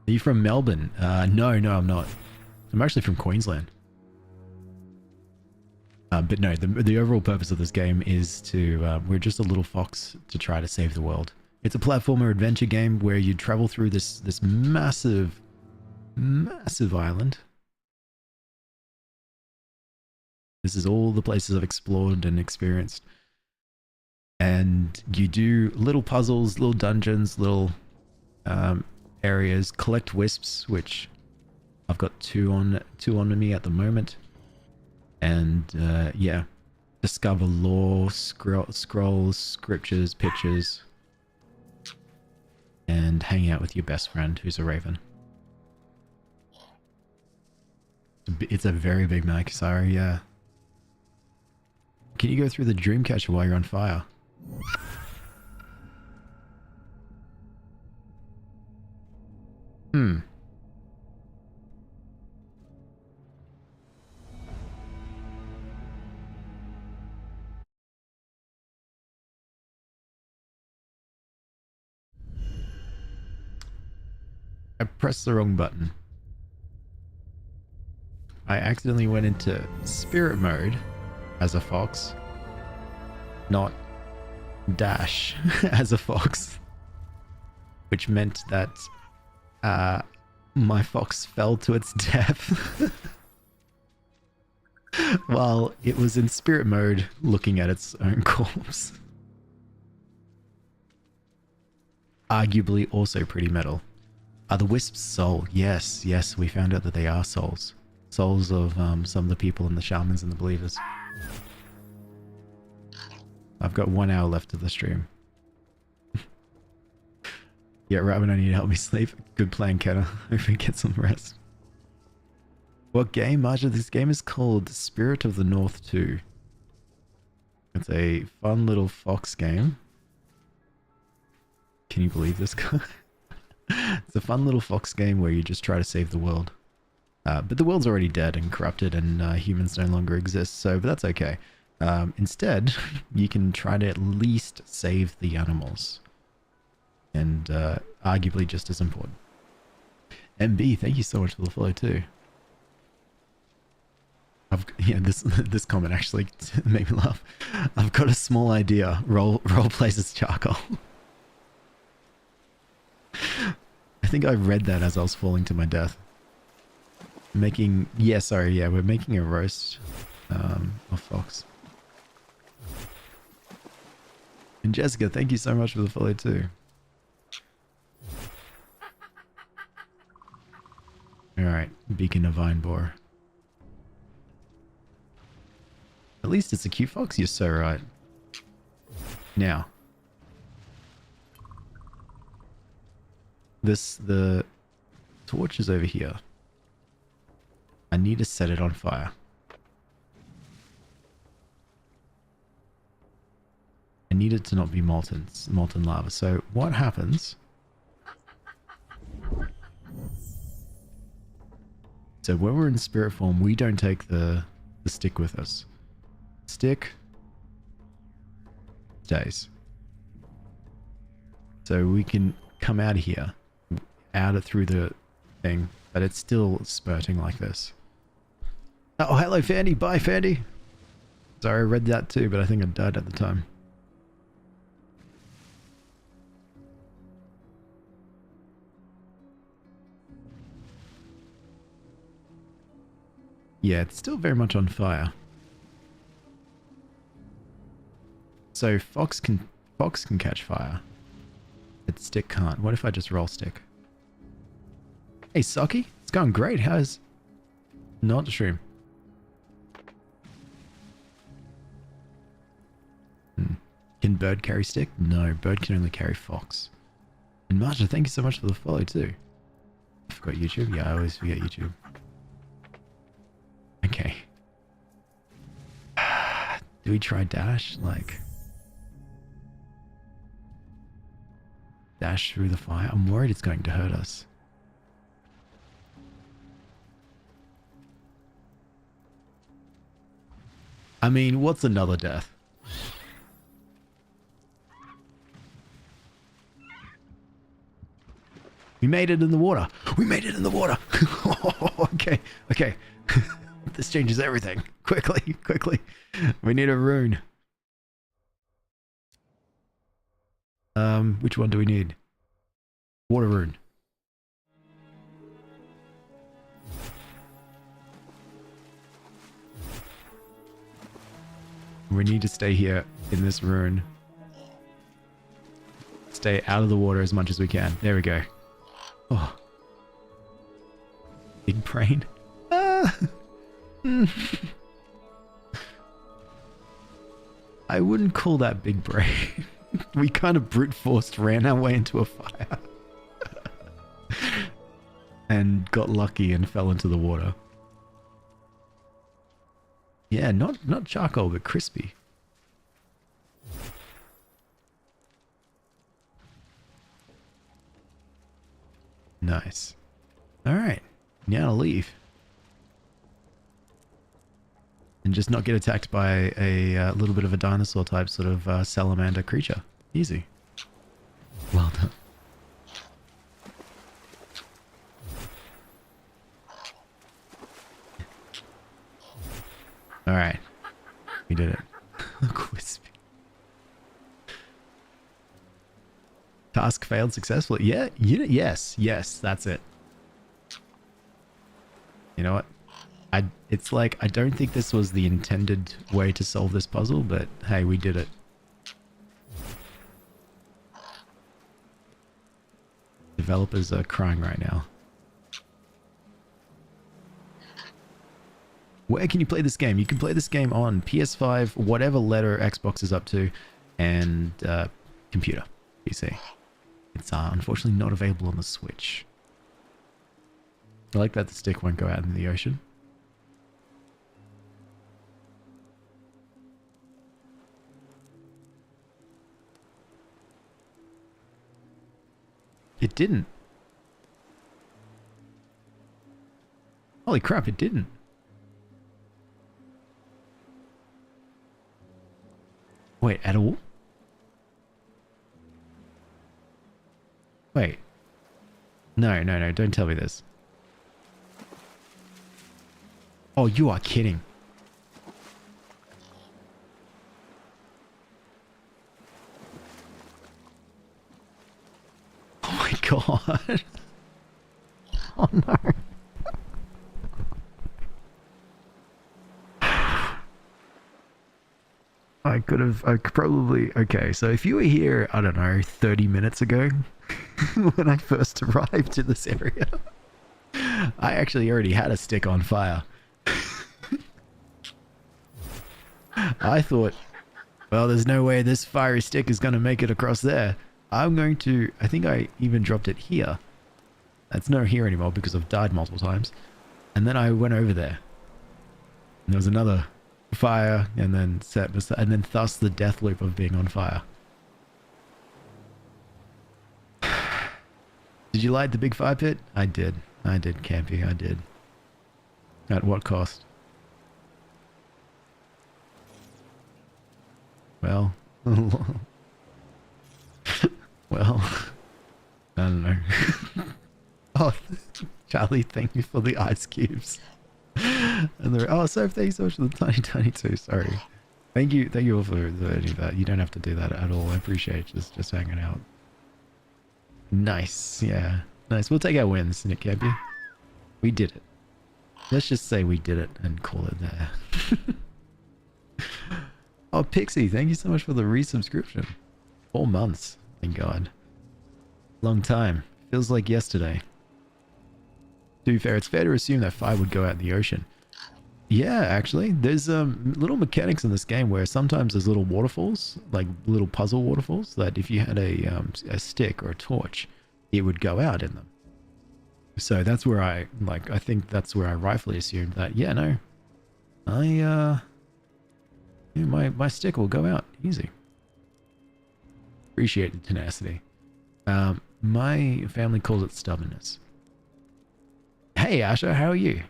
Are you from Melbourne? No, I'm not. I'm actually from Queensland. But no, the overall purpose of this game is to... we're just a little fox to try to save the world. It's a platformer adventure game where you travel through this massive island. This is all the places I've explored and experienced. And you do little puzzles, little dungeons, little areas, collect wisps, which I've got two on me at the moment. And yeah, discover lore, scrolls, scriptures, pictures, and hang out with your best friend who's a raven. It's a very big map, sorry, yeah. Can you go through the Dreamcatcher while you're on fire? I pressed the wrong button. I accidentally went into spirit mode as a fox, not dash as a fox, which meant that my fox fell to its death while it was in spirit mode looking at its own corpse. Arguably also pretty metal. Are the wisps soul? Yes, we found out that they are souls. Souls of some of the people and the shamans and the believers. I've got 1 hour left of the stream. Yeah, right when I need to help me sleep. Good plan, Kenna. Hope we get some rest. What game? Marja, this game is called Spirit of the North 2. It's a fun little fox game. Can you believe this guy? It's a fun little fox game where you just try to save the world. But the world's already dead and corrupted and humans no longer exist, but that's okay. Instead, you can try to at least save the animals. And arguably just as important. MB, thank you so much for the follow too. Yeah, this comment actually made me laugh. I've got a small idea. Role plays as charcoal. I think I read that as I was falling to my death. We're making a roast of fox. And Jessica, thank you so much for the follow too. Alright, Beacon of Vine Boar. At least it's a cute fox, you're so right. Now. The torch is over here. I need to set it on fire. I need it to not be molten lava. So what happens? So when we're in spirit form, we don't take the stick with us. Stick stays. So we can come out of here, out it through the thing, but it's still spurting like this. Oh, hello, Fanny. Bye, Fanny. Sorry, I read that too, but I think I died at the time. Yeah, it's still very much on fire. So fox can catch fire. But stick can't. What if I just roll stick? Hey, Socky. It's going great. How's not the stream? Can bird carry stick? No, bird can only carry fox. And Marcia, thank you so much for the follow too. I forgot YouTube. Yeah, I always forget YouTube. Okay. Do we try dash? Like... dash through the fire? I'm worried it's going to hurt us. I mean, what's another death? We made it in the water. We made it in the water. Okay, okay. This changes everything. Quickly, quickly. We need a rune. Which one do we need? Water rune. We need to stay here in this rune. Stay out of the water as much as we can. There we go. Oh. Big brain. Ah. I wouldn't call that big brain. We kind of brute forced ran our way into a fire. And got lucky and fell into the water. Yeah, not charcoal, but crispy. Nice. Alright, now to leave. And just not get attacked by a little bit of a dinosaur type sort of salamander creature. Easy. Well done. Alright. We did it. Crispy. Task failed successfully. Yeah, yes, that's it. You know what? It's like, I don't think this was the intended way to solve this puzzle, but hey, we did it. Developers are crying right now. Where can you play this game? You can play this game on PS5, whatever letter Xbox is up to, and computer, PC. It's unfortunately not available on the Switch. I like that the stick won't go out in the ocean. It didn't. Holy crap, it didn't. Wait, at all? Wait. No, don't tell me this. Oh, you are kidding. Oh my god. Oh no. I could probably, okay, so if you were here, I don't know, 30 minutes ago, when I first arrived to this area, I actually already had a stick on fire. I thought, well, there's no way this fiery stick is going to make it across there. I'm going to, I think I even dropped it here. It's not here anymore because I've died multiple times. And then I went over there. And there was another fire, and then and then thus the death loop of being on fire. Did you light the big fire pit? I did. I did, Campy. I did. At what cost? Well, well, I don't know. Oh, Charlie, thank you for the ice cubes. And oh, so thanks so much for the tiny too. Sorry. Thank you all for doing that. You don't have to do that at all. I appreciate just hanging out. Nice, yeah, nice. We'll take our wins, Nick Campy. We did it. Let's just say we did it and call it there. Oh, Pixie, thank you so much for the resubscription. 4 months, thank God. Long time. Feels like yesterday. To be fair, it's fair to assume that fire would go out in the ocean. Yeah, actually, there's little mechanics in this game where sometimes there's little waterfalls, like little puzzle waterfalls, that if you had a stick or a torch, it would go out in them. So that's where I think that's where I rightfully assumed that. Yeah, no, my stick will go out easy. Appreciate the tenacity. My family calls it stubbornness. Hey Asher, how are you?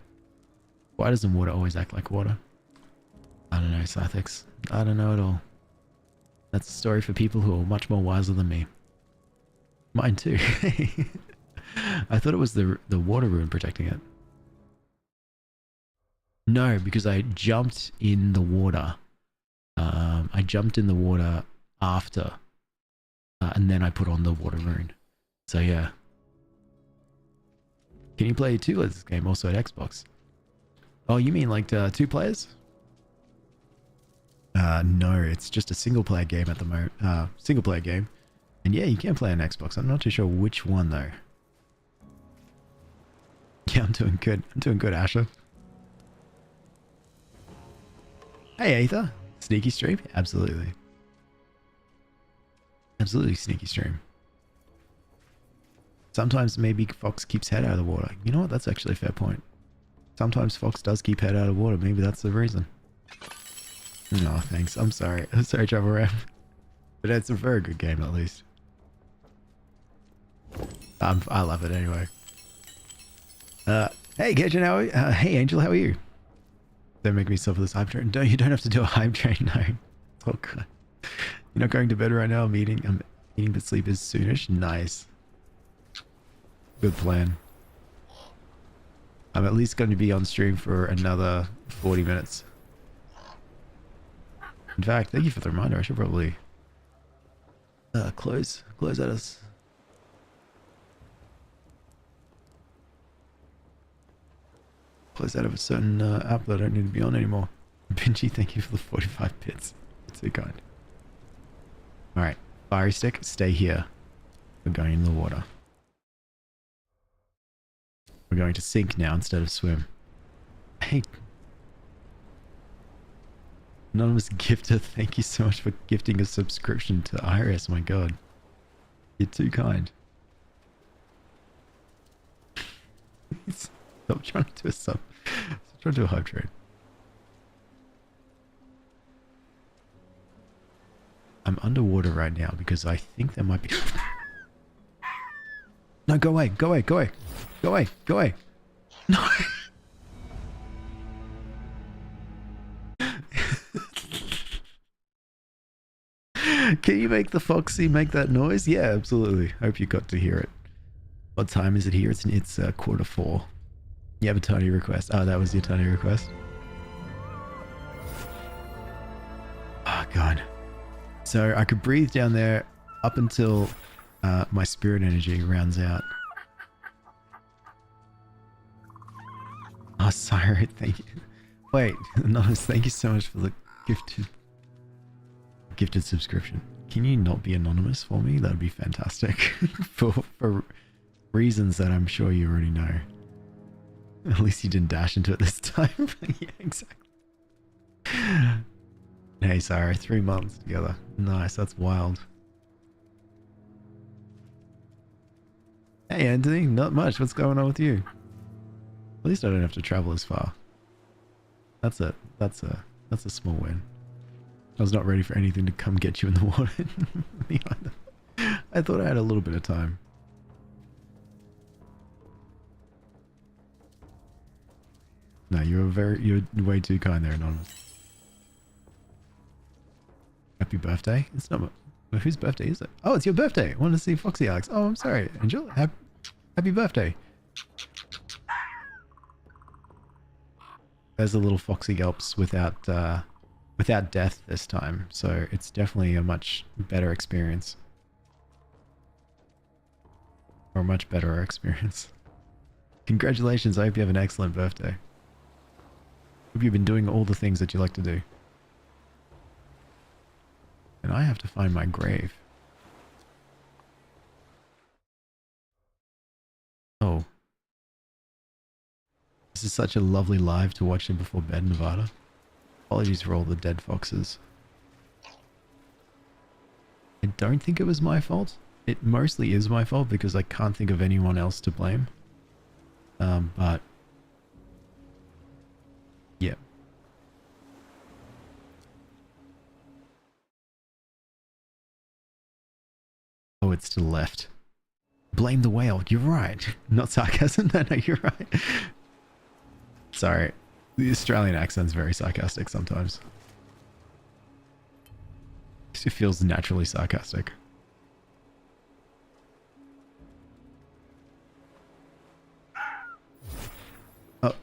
Why doesn't water always act like water? I don't know, Scythix. I don't know at all. That's a story for people who are much more wiser than me. Mine too. I thought it was the water rune protecting it. No, because I jumped in the water. I jumped in the water after. And then I put on the water rune. So yeah. Can you play 2 this game also at Xbox? Oh, you mean like 2 players? No, it's just a single player game at the moment. Single player game. And yeah, you can play on Xbox. I'm not too sure which one though. Yeah, I'm doing good. I'm doing good, Asher. Hey, Aether. Sneaky stream? Absolutely. Absolutely sneaky stream. Sometimes maybe Fox keeps head out of the water. You know what? That's actually a fair point. Sometimes Fox does keep head out of water. Maybe that's the reason. No, thanks. I'm sorry. I'm sorry, Travel Ram. But it's a very good game, at least. I love it anyway. Hey, Kitchen, how are you? Hey, Angel, how are you? Don't make me suffer this hype train. You don't have to do a hype train, no. Oh, God. You're not going to bed right now? I'm eating, but sleep is soonish. Nice. Good plan. I'm at least going to be on stream for another 40 minutes. In fact, thank you for the reminder. I should probably close at us. Close out of a certain app that I don't need to be on anymore. Benji, thank you for the 45 bits. That's too kind. Alright, fiery stick, stay here. We're going in the water. We're going to sink now instead of swim. Hey. Anonymous gifter, thank you so much for gifting a subscription to Iris. My God. You're too kind. Stop trying to do a sub. Stop trying to do a hype trade. I'm underwater right now because I think there might be... No, go away, go away, go away. Go away, go away. No. Can you make the Foxy make that noise? Yeah, absolutely. Hope you got to hear it. What time is it here? It's 4:15. You have a tiny request. Oh, that was your tiny request? Oh, God. So I could breathe down there up until my spirit energy rounds out. Oh, sorry. Thank you. Wait, no, thank you so much for the gifted. gifted subscription. Can you not be anonymous for me? That'd be fantastic. for reasons that I'm sure you already know. At least you didn't dash into it this time. Yeah, exactly. Hey, Sarah, 3 months together. Nice, that's wild. Hey, Anthony, not much. What's going on with you? At least I don't have to travel as far. That's a small win. I was not ready for anything to come get you in the water. I thought I had a little bit of time. No, you're way too kind there, Anonymous. Happy birthday. It's not whose birthday is it? Oh, it's your birthday. I wanted to see Foxy Alex. Oh, I'm sorry. Angel, happy birthday. There's a little Foxy Gulps without death this time, so it's definitely a much better experience. Or a much better experience. Congratulations, I hope you have an excellent birthday. Hope you've been doing all the things that you like to do. And I have to find my grave. Oh. This is such a lovely live to watch it before bed, Nevada. Apologies for all the dead foxes. I don't think it was my fault. It mostly is my fault because I can't think of anyone else to blame. But... yeah. Oh, it's to the left. Blame the whale. You're right. Not sarcasm. No, you're right. Sorry. The Australian accent's very sarcastic sometimes. It feels naturally sarcastic.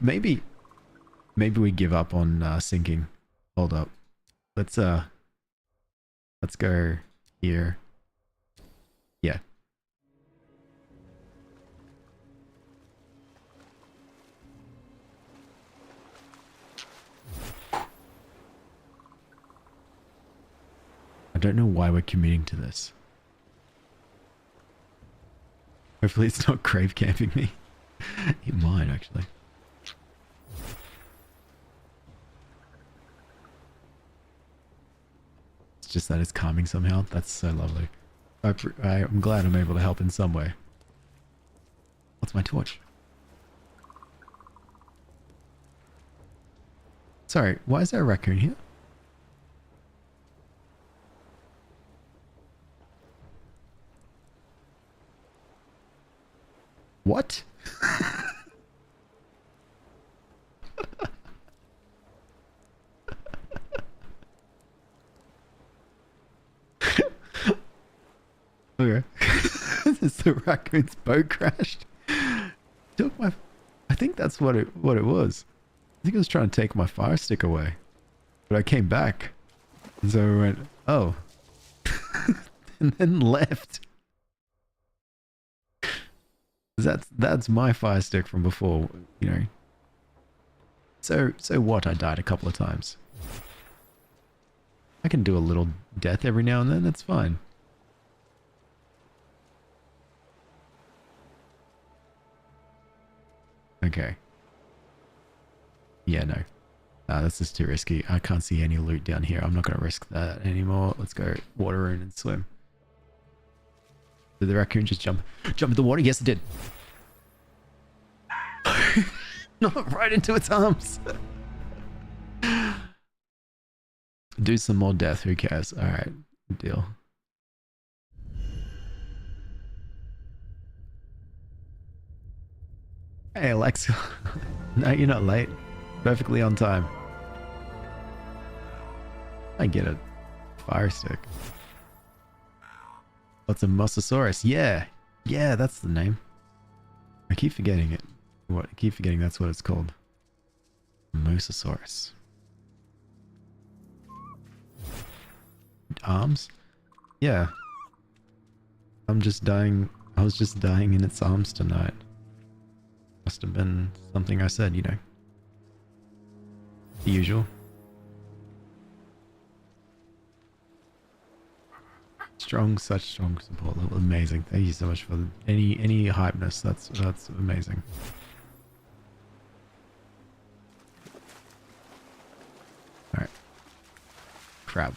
Maybe we give up on sinking. Hold up. Let's go here. Yeah. I don't know why we're committing to this. Hopefully it's not grave camping me. It might, actually. It's just that it's calming somehow. That's so lovely. I'm glad I'm able to help in some way. What's my torch? Sorry, why is there a raccoon here? What? Okay. Is the raccoon's boat crashed? Took my... I think that's what it was. I think it was trying to take my fire stick away. But I came back. And so I went, oh. And then left. That's my fire stick from before, you know. So what? I died a couple of times. I can do a little death every now and then, that's fine. Okay. Yeah, no. This is too risky. I can't see any loot down here. I'm not going to risk that anymore. Let's go water in and swim. Did the raccoon just jump in the water? Yes, it did. Not right into its arms. Do some more death. Who cares? All right. Deal. Hey, Alexa. No, you're not late. Perfectly on time. I get it. Fire stick. What's a Mosasaurus? Yeah. Yeah, that's the name. I keep forgetting it. I keep forgetting that's what it's called. Mosasaurus. Arms? Yeah. I'm just dying. I was just dying in its arms tonight. Must have been something I said, you know. The usual. such strong support level. Amazing. Thank you so much for any hypeness. That's amazing. All right. Crap.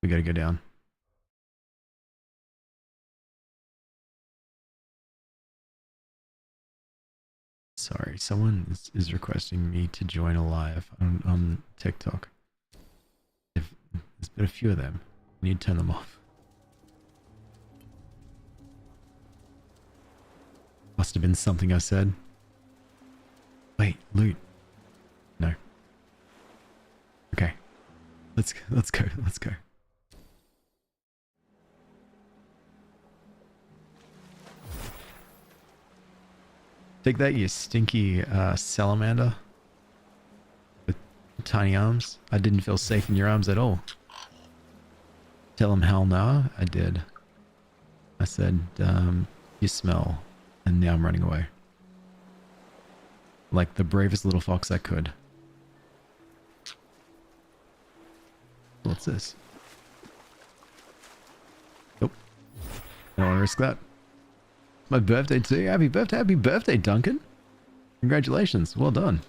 We gotta go down. Sorry, someone is requesting me to join a live on TikTok. There's been a few of them. I need to turn them off. Must have been something I said. Wait, loot. No. Okay. Let's go. Let's go. Take that, you stinky salamander with tiny arms. I didn't feel safe in your arms at all. Tell him hell nah. I did. I said, you smell. And now I'm running away. Like the bravest little fox I could. What's this? Nope. I don't want to risk that. My birthday too. Happy birthday, Duncan. Congratulations. Well done.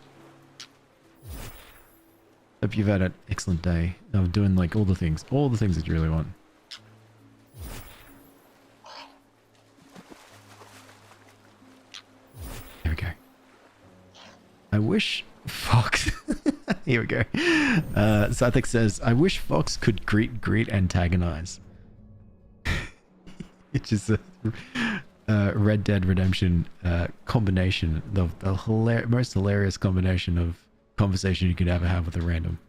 Hope you've had an excellent day of doing like all the things that you really want. There we go. I wish Fox... Here we go. Sathik says, I wish Fox could greet antagonize. It's just a Red Dead Redemption combination. The most hilarious combination of conversation you could ever have with a random.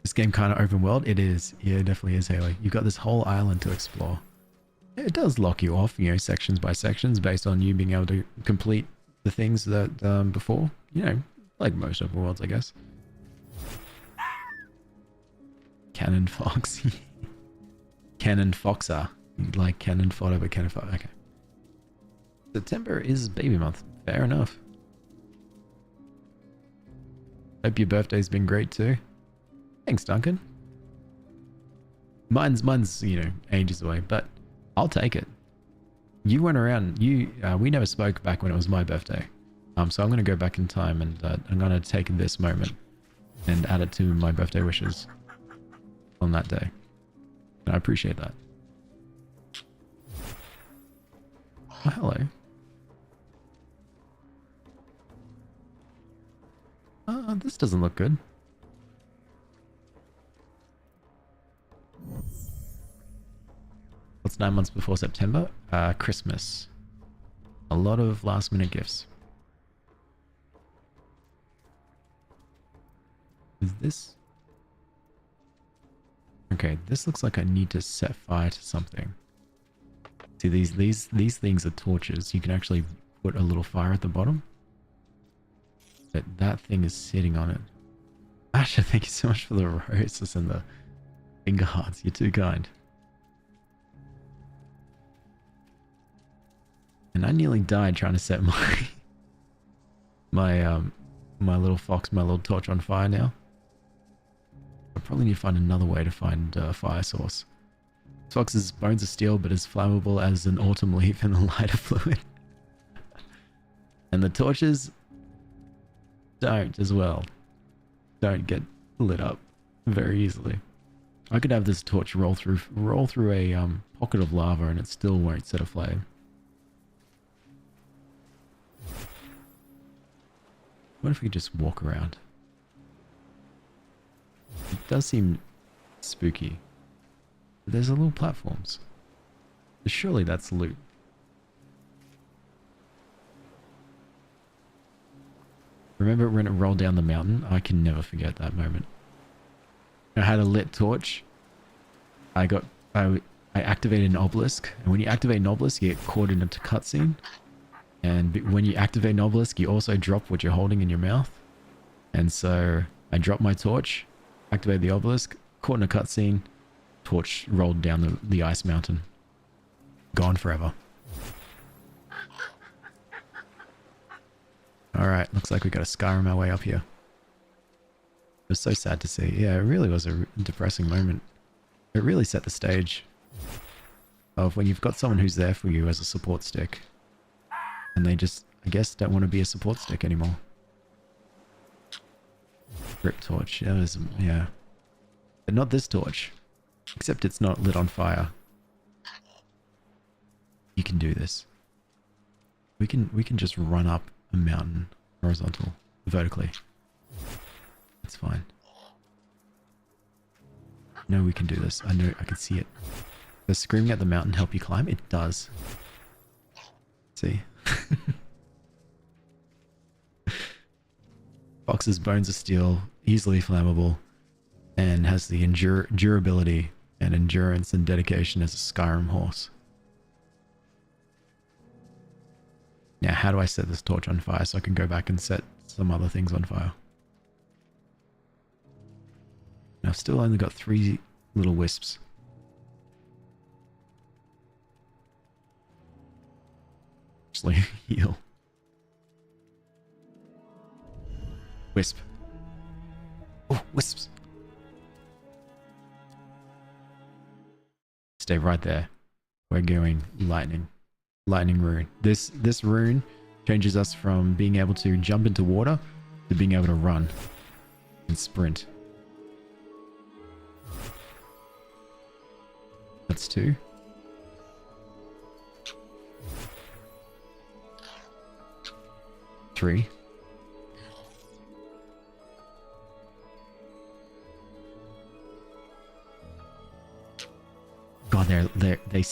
This game kind of open world? It is. Yeah, it definitely is, Haley. You've got this whole island to explore. It does lock you off, you know, sections by sections based on you being able to complete the things that before. You know, like most open worlds, I guess. Cannon Fox. Cannon Foxer. Like cannon fodder, but cannon fodder. Okay. September is baby month. Fair enough. Hope your birthday's been great too. Thanks, Duncan. Mine's, you know, ages away, but I'll take it. You went around, we never spoke back when it was my birthday. So I'm going to go back in time and I'm going to take this moment and add it to my birthday wishes on that day. And I appreciate that. Oh, hello. This doesn't look good. What's 9 months before September? Christmas. A lot of last minute gifts. Is this? Okay, this looks like I need to set fire to something. See, these things are torches. You can actually put a little fire at the bottom. But that thing is sitting on it. Asha, thank you so much for the roses and the finger hearts. You're too kind. And I nearly died trying to set my little fox, my little torch on fire now. I probably need to find another way to find a fire source. Fox's bones are steel, but as flammable as an autumn leaf in a lighter fluid. And the torches don't as well. Don't get lit up very easily. I could have this torch roll through a pocket of lava and it still won't set aflame. What if we just walk around? It does seem spooky. But there's a little platforms. Surely that's loot. Remember when it rolled down the mountain? I can never forget that moment. I had a lit torch. I activated an obelisk, and when you activate an obelisk, you get caught in a cutscene. And when you activate an obelisk, you also drop what you're holding in your mouth. And so I dropped my torch, activated the obelisk, caught in a cutscene, torch rolled down the ice mountain. Gone forever. Alright, looks like we got a Skyrim our way up here. It was so sad to see. Yeah, it really was a depressing moment. It really set the stage of when you've got someone who's there for you as a support stick, and they just, I guess, don't want to be a support stick anymore. Grip torch, yeah. But not this torch. Except it's not lit on fire. You can do this. We can just run up a mountain vertically. It's fine. No, we can do this. I know, I can see it. Does screaming at the mountain help you climb? It does. See? Fox's bones are steel, easily flammable, and has the durability and endurance and dedication as a Skyrim horse. Now, how do I set this torch on fire so I can go back and set some other things on fire? And I've still only got 3 little wisps. Actually, heal. Wisp. Oh, wisps. Stay right there. We're going lightning. Lightning rune. This rune changes us from being able to jump into water to being able to run and sprint. That's 2. Three. God, they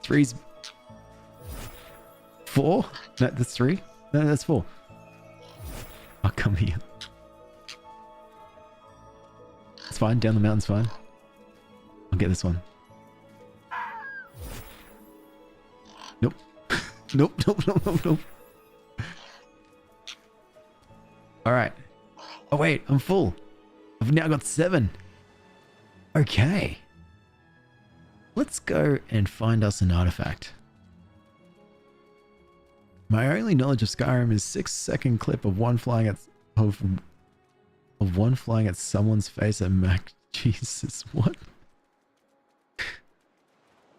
Three's 4? No, that's 3? No, that's 4. Oh, come here. It's fine, down the mountain's fine. I'll get this one. Nope. Nope, nope, nope, nope, nope. Alright. Oh wait, I'm full. I've now got 7. Okay. Let's go and find us an artifact. My only knowledge of Skyrim is 6-second clip of one flying at one flying at someone's face at Mac. Jesus, what?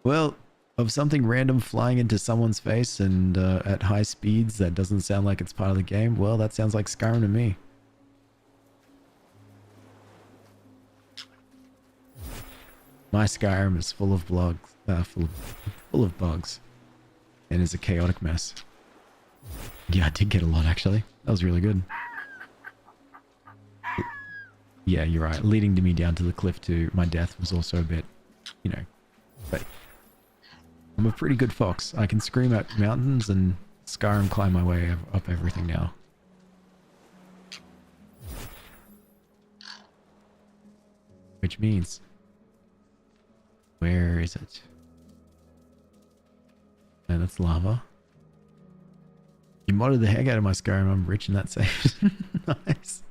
Well, of something random flying into someone's face and at high speeds that doesn't sound like it's part of the game. Well, that sounds like Skyrim to me. My Skyrim is full of full of bugs, and is a chaotic mess. Yeah, I did get a lot actually. That was really good. Yeah, you're right. Leading to me down to the cliff to my death was also a bit, you know. But I'm a pretty good fox. I can scream at mountains and Skyrim climb my way up everything now. Which means, where is it? No, that's lava. You modded the heck out of my Skyrim. I'm rich in that safe. Nice.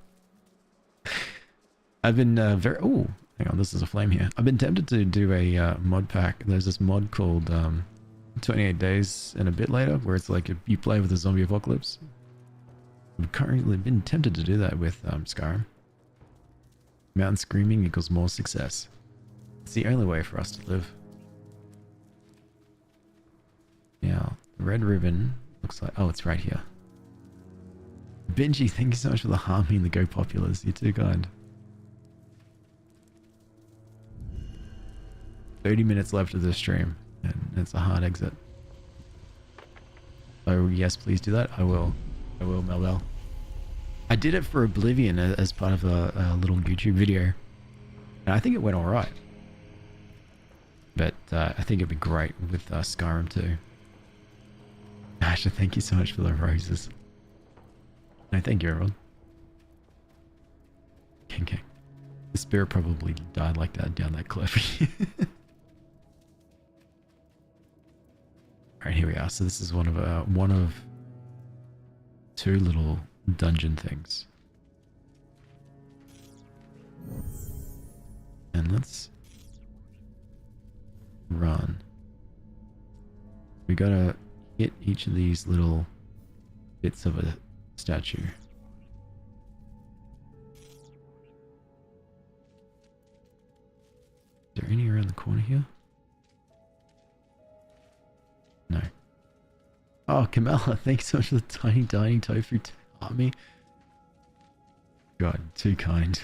I've been very... Oh, hang on. This is a flame here. I've been tempted to do a mod pack. There's this mod called 28 Days and a Bit Later, where it's like you play with a zombie apocalypse. I've currently been tempted to do that with Skyrim. Mountain screaming equals more success. It's the only way for us to live. Now, the red ribbon looks like... Oh, it's right here. Benji, thank you so much for the harmony and the Go Populars. You're too kind. 30 minutes left of this stream, and it's a hard exit. So yes, please do that. I will, Melbell. I did it for Oblivion as part of a little YouTube video, and I think it went alright. But I think it'd be great with Skyrim too. Asha, thank you so much for the roses. No, thank you everyone. Okay. The spirit probably died like that down that cliff. Alright, here we are. So this is one of 2 little dungeon things. And let's run. We gotta hit each of these little bits of statue. Is there any around the corner here? No. Oh, Kamala, thanks so much for the tiny dining tofu army. God, too kind.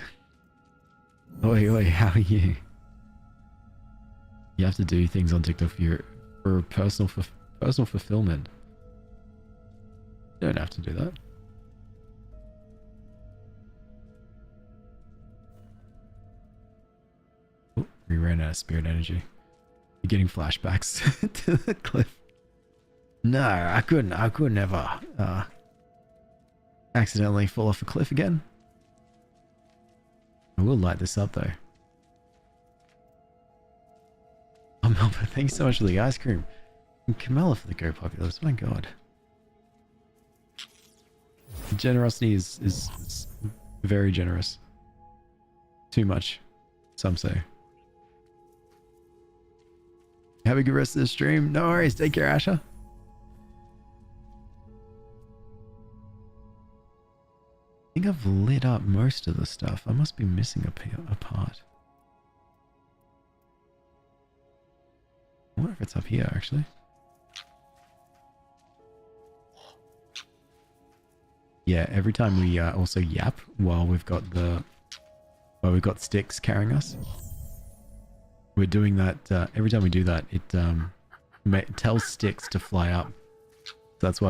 Oi, oi, how are you? You have to do things on TikTok for personal fulfillment. You don't have to do that. Oh, we ran out of spirit energy. You're getting flashbacks to the cliff. No, I couldn't ever accidentally fall off a cliff again. I will light this up though. Oh, Melba, thanks so much for the ice cream. And Camilla for the Go Populous. My god. Generosity is very generous. Too much, some say. Have a good rest of the stream. No worries. Take care, Asher. I think I've lit up most of the stuff. I must be missing a part. I wonder if it's up here, actually. Yeah, every time we also yap while we've got sticks carrying us. We're doing that every time we do that. It tells sticks to fly up. So that's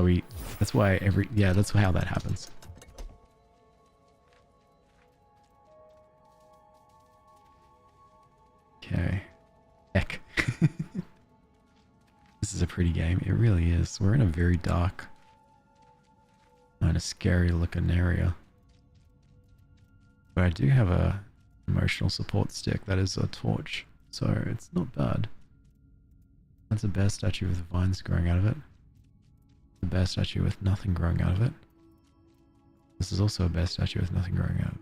how that happens. Okay. Heck. This is a pretty game. It really is. We're in a very dark, kind of scary looking area. But I do have a emotional support stick that is a torch. So it's not bad. That's a bear statue with vines growing out of it. A bear statue with nothing growing out of it. This is also a bear statue with nothing growing out of it.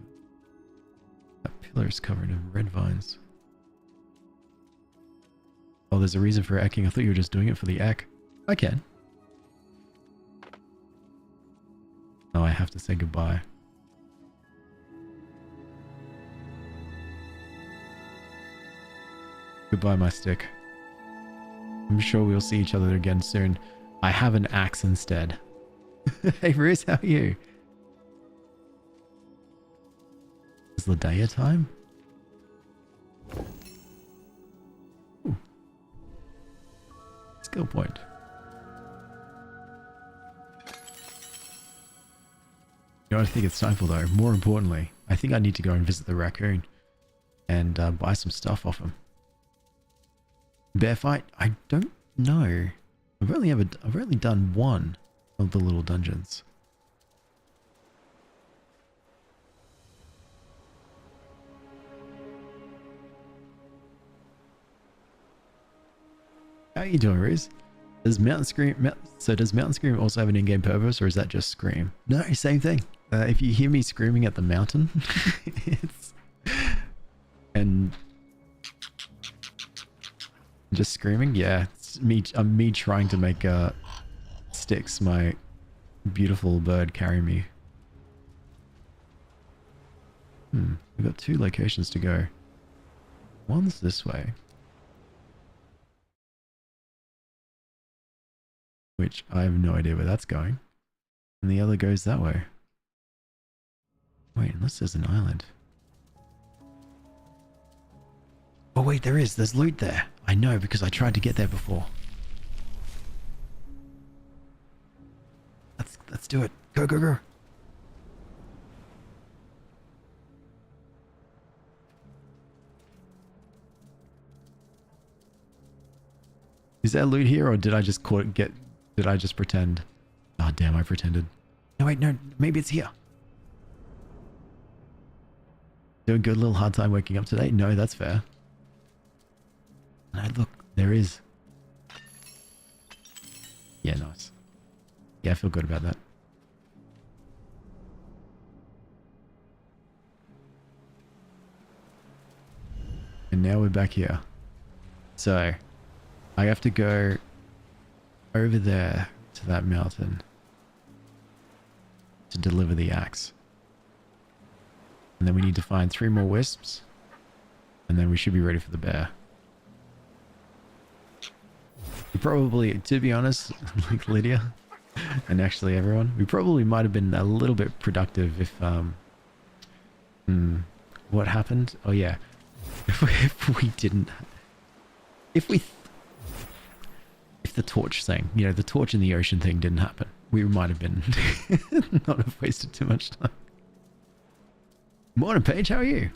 That pillar is covered in red vines. Oh, there's a reason for ecking. I thought you were just doing it for the eck. I can. Oh, I have to say goodbye. Goodbye, my stick. I'm sure we'll see each other again soon. I have an axe instead. Hey, Bruce, how are you? Is the day time? Ooh. Skill point. You know what I think it's time for though? More importantly, I think I need to go and visit the raccoon and buy some stuff off him. Bear fight? I don't know. I've only done one of the little dungeons. How are you doing, Riz? Does Mountain Scream also have an in-game purpose, or is that just Scream? No, same thing. If you hear me screaming at the mountain, it's and just screaming, yeah, it's me trying to make Styx, my beautiful bird, carry me. We've got 2 locations to go. One's this way, which I have no idea where that's going, and the other goes that way. Wait, unless there's an island. Oh wait, there's loot there. I know, because I tried to get there before. Let's do it. Go, go, go. Is there loot here, or did I just did I just pretend? Oh damn, I pretended. No wait, no, maybe it's here. Doing good, little hard time waking up today? No, that's fair. No, look, there is. Yeah, nice. Yeah, I feel good about that. And now we're back here. So, I have to go over there to that mountain. to deliver the axe. And then we need to find 3 more wisps. And then we should be ready for the bear. We probably, to be honest, like Lydia, and actually everyone, we probably might have been a little bit productive if, what happened? Oh yeah, if we didn't, if the torch thing, you know, the torch in the ocean thing didn't happen, we might have been, not have wasted too much time. Morning, Paige, how are you?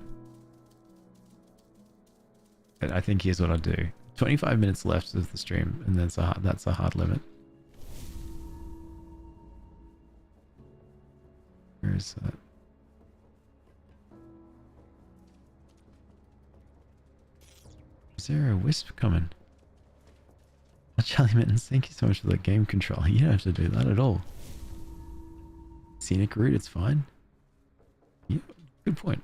But I think here's what I'll do. 25 minutes left of the stream, and that's a hard limit. Where is that? Is there a wisp coming? Oh, Charlie Mittens, thank you so much for the game control. You don't have to do that at all. Scenic route, it's fine. Yeah, good point.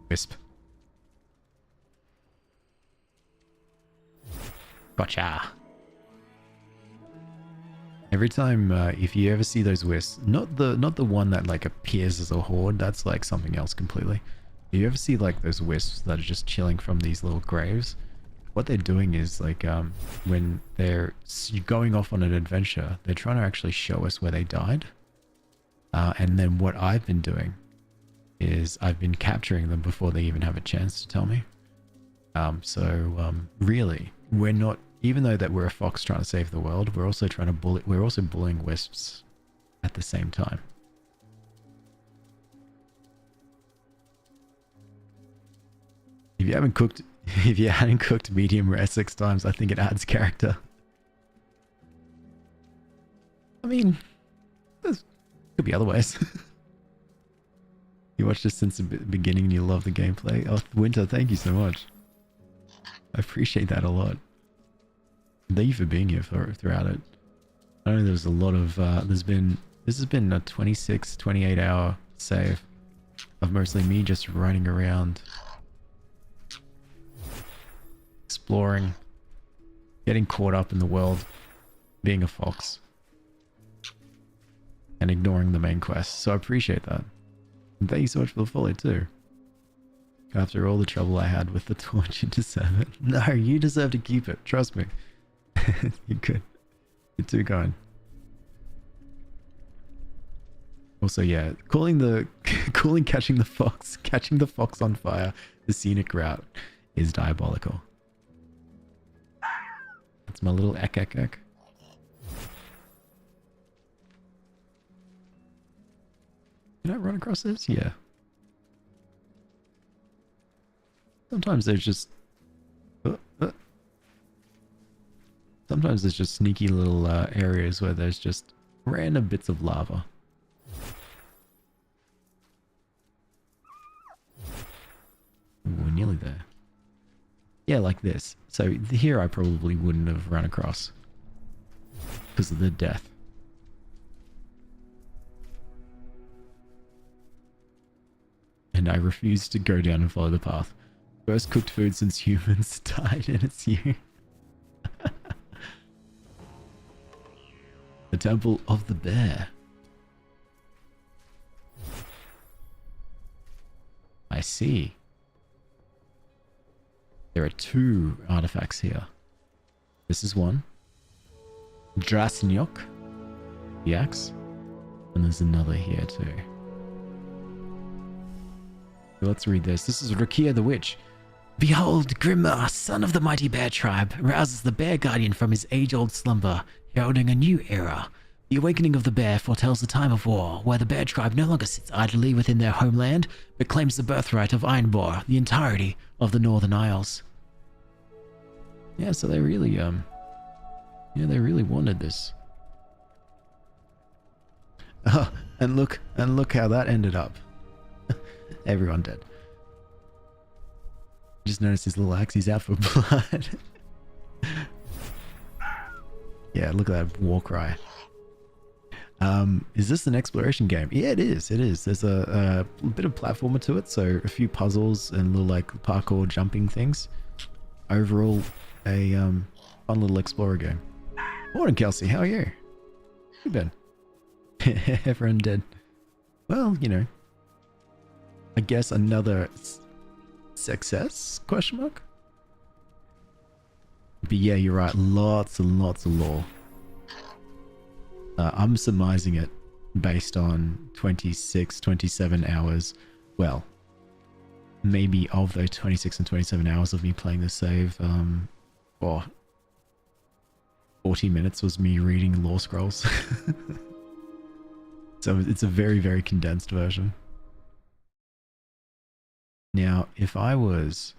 Wisp. Gotcha. Every time, if you ever see those wisps, not the one that like appears as a horde, that's like something else completely. If you ever see like those wisps that are just chilling from these little graves, what they're doing is like when they're going off on an adventure, they're trying to actually show us where they died. And then what I've been doing is I've been capturing them before they even have a chance to tell me. Really, we're not, even though that we're a fox trying to save the world, we're also trying to we're also bullying wisps at the same time. If you hadn't cooked medium rare 6 times, I think it adds character. I mean, there could be other ways. You watched this since the beginning and you love the gameplay. Oh, Winter, thank you so much. I appreciate that a lot. Thank you for being here throughout it. I know there's a lot of, this has been a 26, 28 hour save of mostly me just running around, exploring, getting caught up in the world, being a fox, and ignoring the main quest. So I appreciate that. And thank you so much for the follow too. After all the trouble I had with the torch, you deserve it. No, you deserve to keep it. Trust me. You're good. You're too kind. Also, yeah, calling catching the fox on fire, the scenic route is diabolical. That's my little ek. Can I run across this? Yeah. Sometimes there's just sometimes there's just sneaky little areas where there's just random bits of lava. Ooh, we're nearly there. Yeah, like this. So here I probably wouldn't have run across because of the death. And I refuse to go down and follow the path. First cooked food since humans died, and it's you. The Temple of the Bear. I see. There are 2 artifacts here. This is one. Drasnyok, the axe. And there's another here too. So let's read this. This is Rakia the Witch. Behold, Grimar, son of the mighty bear tribe, rouses the bear guardian from his age-old slumber, heralding a new era. The awakening of the bear foretells a time of war, where the bear tribe no longer sits idly within their homeland, but claims the birthright of Ironbore, the entirety of the Northern Isles. Yeah, so they really, they really wanted this. Oh, and look how that ended up. Everyone dead. Just noticed his little axe, he's out for blood. Yeah, look at that war cry. Is this an exploration game? Yeah, it is. It is. There's a bit of platformer to it, so a few puzzles and little like parkour jumping things. Overall, a fun little explorer game. Morning, Kelsey. How are you? You been? Everyone dead. Well, you know. I guess another success? Question mark? But yeah, you're right. Lots and lots of lore. I'm surmising it based on 26, 27 hours. Well, maybe of those 26 and 27 hours of me playing the save, or 40 minutes was me reading lore scrolls. So it's a very, very condensed version. Now, if I was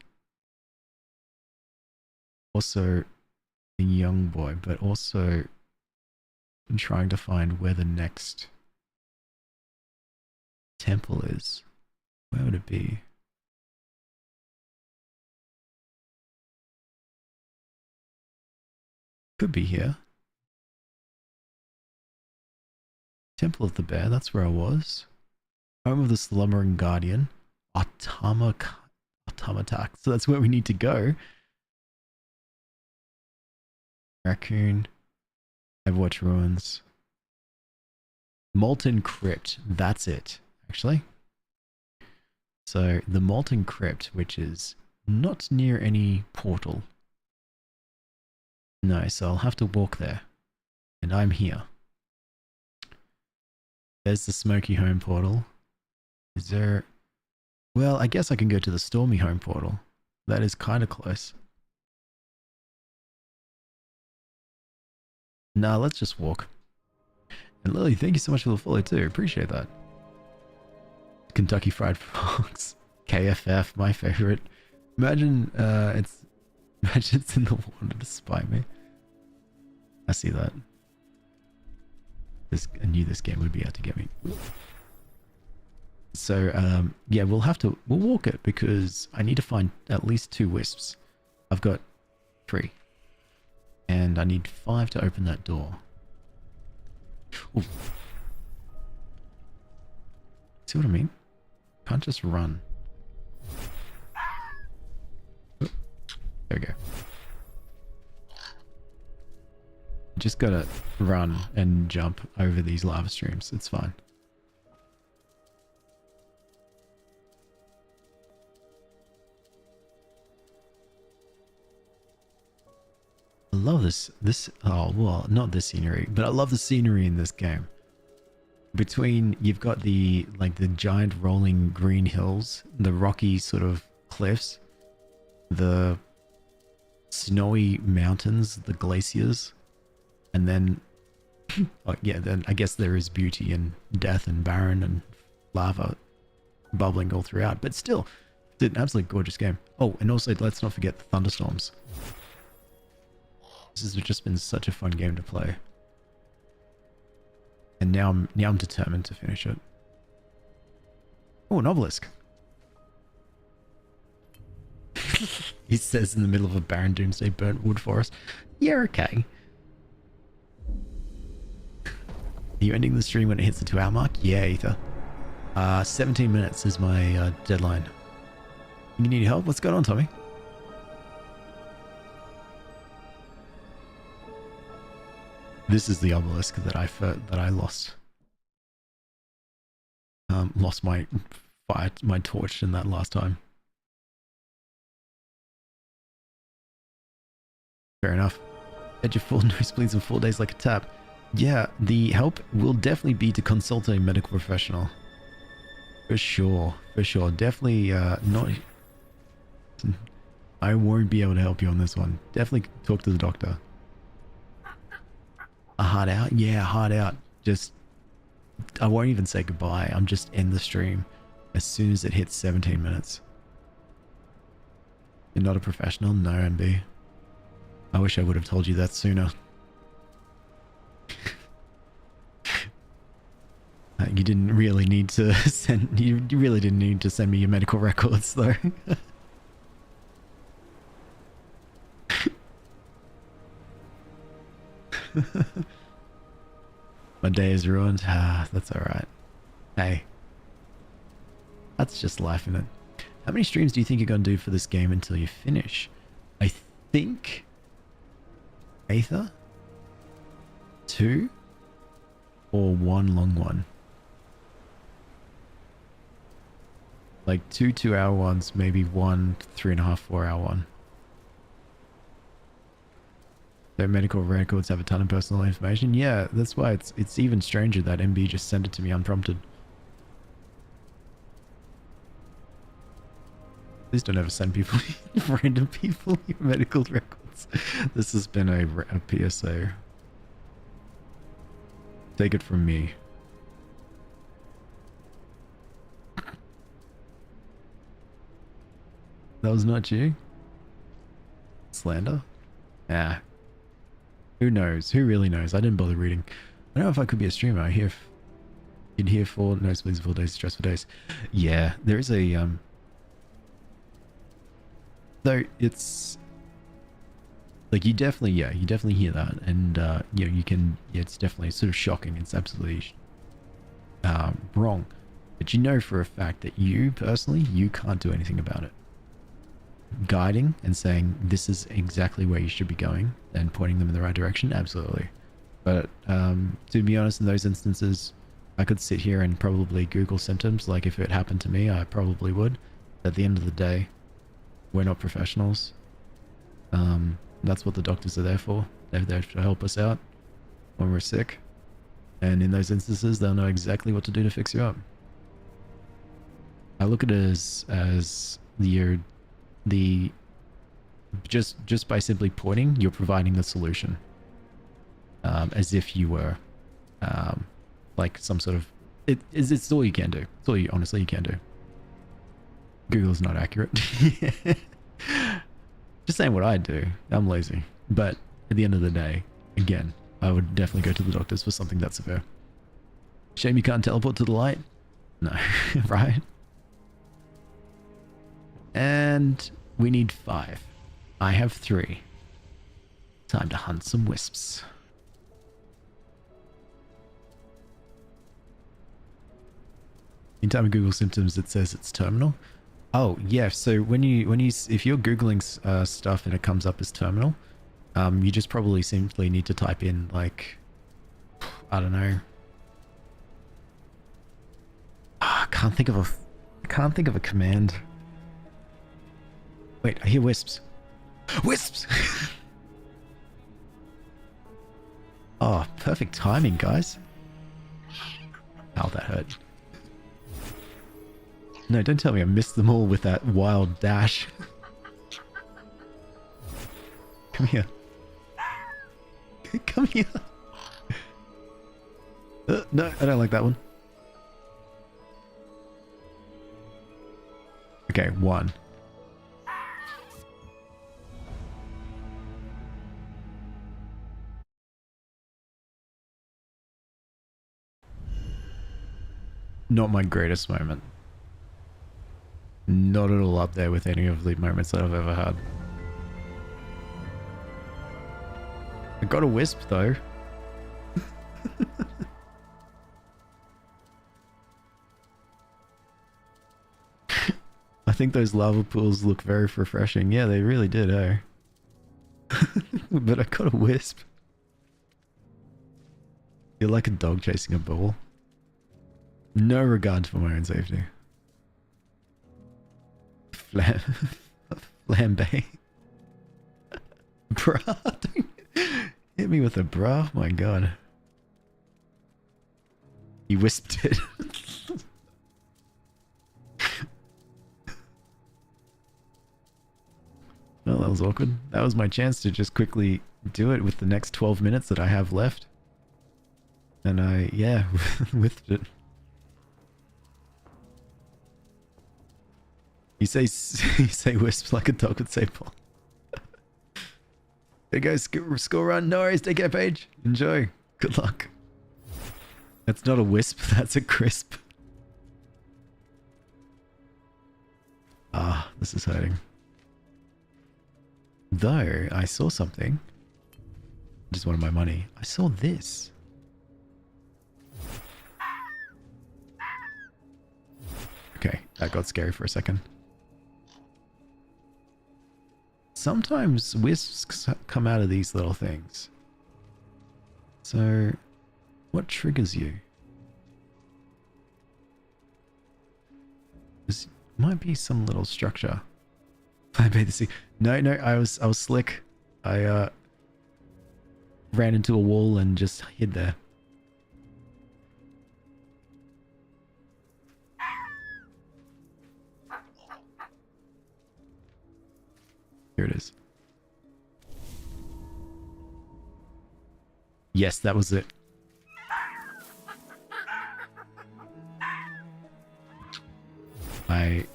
also a young boy, but also trying to find where the next temple is, where would it be? Could be here. Temple of the Bear, that's where I was. Home of the Slumbering Guardian. Automatac. So that's where we need to go. Raccoon. Overwatch Ruins. Molten Crypt. That's it, actually. So the Molten Crypt, which is not near any portal. No, so I'll have to walk there. And I'm here. There's the Smoky Home portal. Is there... Well, I guess I can go to the Stormy Home portal. That is kind of close. Nah, let's just walk. And Lily, thank you so much for the follow too. Appreciate that. Kentucky Fried Fox. KFF, my favorite. Imagine it's in the water to spite me. I see that. I knew this game would be out to get me. So yeah, we'll walk it because I need to find at least 2 wisps. I've got 3. And I need 5 to open that door. Ooh. See what I mean? Can't just run. There we go. Just gotta run and jump over these lava streams. It's fine. I love this, oh, well, not this scenery, but I love the scenery in this game. Between, you've got the giant rolling green hills, the rocky sort of cliffs, the snowy mountains, the glaciers, and then, oh, yeah, then I guess there is beauty in death and barren and lava bubbling all throughout, but still, it's an absolutely gorgeous game. Oh, and also, let's not forget the thunderstorms. This has just been such a fun game to play. And now I'm determined to finish it. Oh, an obelisk. He says in the middle of a barren doomsday burnt wood forest. Yeah, okay. Are you ending the stream when it hits the 2-hour mark? Yeah, Ether. 17 minutes is my deadline. You need help? What's going on, Tommy? This is the obelisk that I lost. Lost my torch in that last time. Fair enough. Had your full nosebleeds and 4 days like a tap. Yeah, the help will definitely be to consult a medical professional. For sure, for sure. Definitely not... I won't be able to help you on this one. Definitely talk to the doctor. A hard out? Yeah, hard out. Just, I won't even say goodbye. I'm just end the stream as soon as it hits 17 minutes. You're not a professional? No, MB. I wish I would have told you that sooner. You didn't really need to send, you really didn't need to send me your medical records though. My day is ruined. Ah, that's alright. Hey. That's just life, isn't it? How many streams do you think you're going to do for this game until you finish? I think... Aether? 2 or 1 long one? Like 2 2-hour ones, maybe 1 3.5 4-hour one. Their medical records have a ton of personal information. Yeah, that's why it's even stranger that MB just sent it to me unprompted. Please don't ever send people, random people, your medical records. This has been a PSA. Take it from me. That was not you? Slander? Yeah. Who knows? Who really knows? I didn't bother reading. I don't know if I could be a streamer. I hear you'd hear 4 nosebleeds 4 days, stress for days. Yeah, there is a though it's like you definitely hear that, and you know, you can, yeah, it's definitely sort of shocking. It's absolutely wrong, but you know for a fact that you personally, you can't do anything about it. Guiding and saying this is exactly where you should be going and pointing them in the right direction, absolutely. But to be honest, in those instances, I could sit here and probably Google symptoms. Like if it happened to me, I probably would. At the end of the day, we're not professionals. That's what the doctors are there for. They're there to help us out when we're sick, and in those instances, they'll know exactly what to do to fix you up. I look at it as the just by simply pointing, you're providing the solution, as if you were like some sort of it's all you can do. It's all you honestly you can do. Google's not accurate. Just saying what I do. I'm lazy, but at the end of the day, again, I would definitely go to the doctors for something that's severe. Shame you can't teleport to the light. No, right? And we need 5. I have 3. Time to hunt some wisps. Anytime I Google symptoms, it says it's terminal. Oh yeah, so when you if you're Googling stuff and it comes up as terminal, you just probably simply need to type in, like, I don't know. I can't think of a command. Wait, I hear wisps. Wisps! Oh, perfect timing, guys. Ow, that hurt. No, don't tell me I missed them all with that wild dash. Come here. Come here. No, I don't like that one. Okay, 1. Not my greatest moment. Not at all up there with any of the moments that I've ever had. I got a wisp though. I think those lava pools look very refreshing. Yeah, they really did, eh? But I got a wisp. You're like a dog chasing a ball. No regard for my own safety. Flambe. Bruh, hit me with a bruh. My god. He wisped it. Well, that was awkward. That was my chance to just quickly do it with the next 12 minutes that I have left. And I, yeah, whiffed it. You say wisps like a dog would say ball. There goes score run. No worries. Take care, Paige. Enjoy. Good luck. That's not a wisp. That's a crisp. Ah, this is hurting. Though, I saw something. Just wanted my money. I saw this. Okay, that got scary for a second. Sometimes wisps come out of these little things. So, what triggers you? This might be some little structure. I made this. No, I was slick. I ran into a wall and just hid there. Here it is. Yes, that was it. I've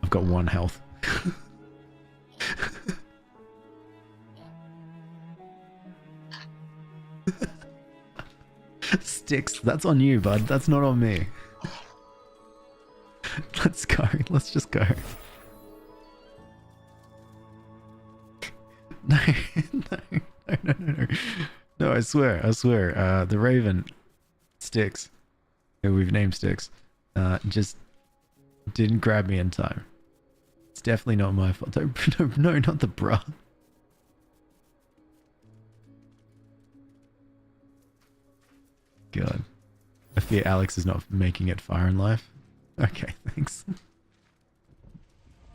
got 1 health. Sticks, that's on you, bud. That's not on me. Let's go. Let's just go. No, no. No, I swear. The Raven, Sticks, who we've named Sticks, just didn't grab me in time. It's definitely not my fault. No, not the bra. God. I fear Alex is not making it far in life. Okay, thanks.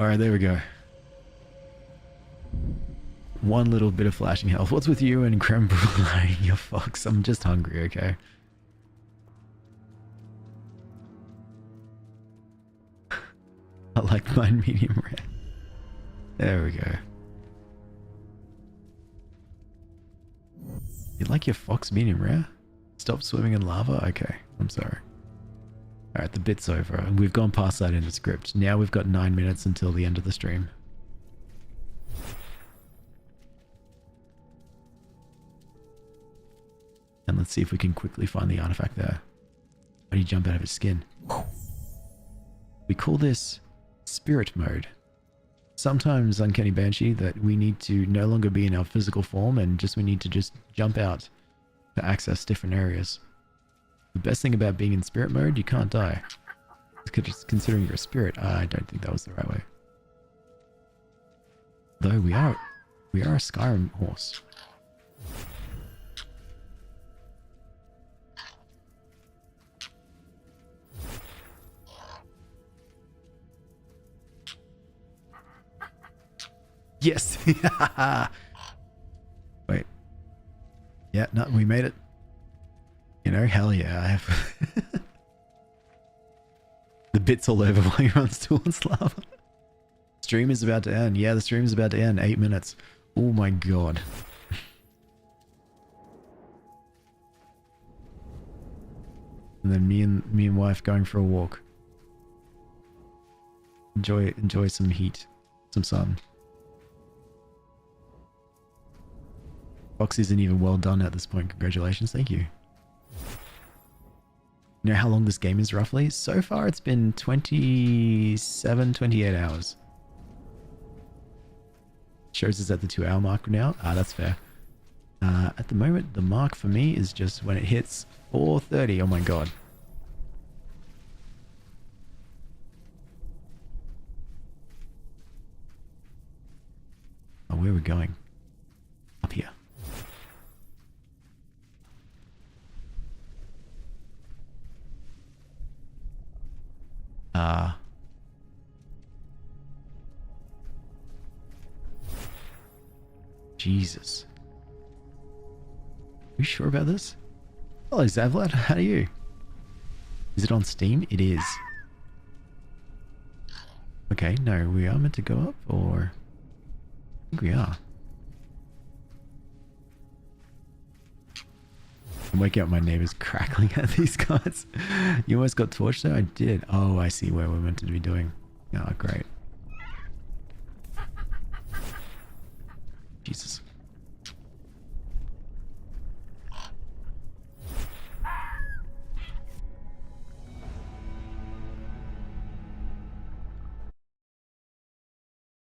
Alright, there we go. 1 little bit of flashing health. What's with you and creme brulee, you fox? I'm just hungry, okay? I like mine medium rare. There we go. You like your fox medium rare? Stop swimming in lava? Okay, I'm sorry. Alright, the bit's over. We've gone past that in the script. Now we've got 9 minutes until the end of the stream. And let's see if we can quickly find the artifact there. How do you jump out of his skin? We call this spirit mode. Sometimes, Uncanny Banshee, that we need to no longer be in our physical form and we need to just jump out to access different areas. The best thing about being in spirit mode, you can't die. Just considering you're a spirit, I don't think that was the right way. Though we are a Skyrim horse. Yes. Wait. Yeah, no, we made it. You know, hell yeah, I have. The bits all over while he runs towards lava. Stream is about to end. Yeah, the stream is about to end. 8 minutes. Oh my god. And then me and wife going for a walk. Enjoy some heat, some sun. Fox isn't even well done at this point. Congratulations. Thank you. You know how long this game is roughly? So far it's been 27, 28 hours. Shows us at the 2 hour mark now. Ah, that's fair. At the moment, the mark for me is just when it hits 4:30. Oh my god. Oh, where are we going? Up here. Jesus. Are you sure about this? Hello, Zavlad. How are you? Is it on Steam? It is. Okay, no, we are meant to go up, or... I think we are. I'm waking up my neighbors crackling at these guys. You almost got torched though? I did. Oh, I see where we're meant to be doing. Oh, great. Jesus.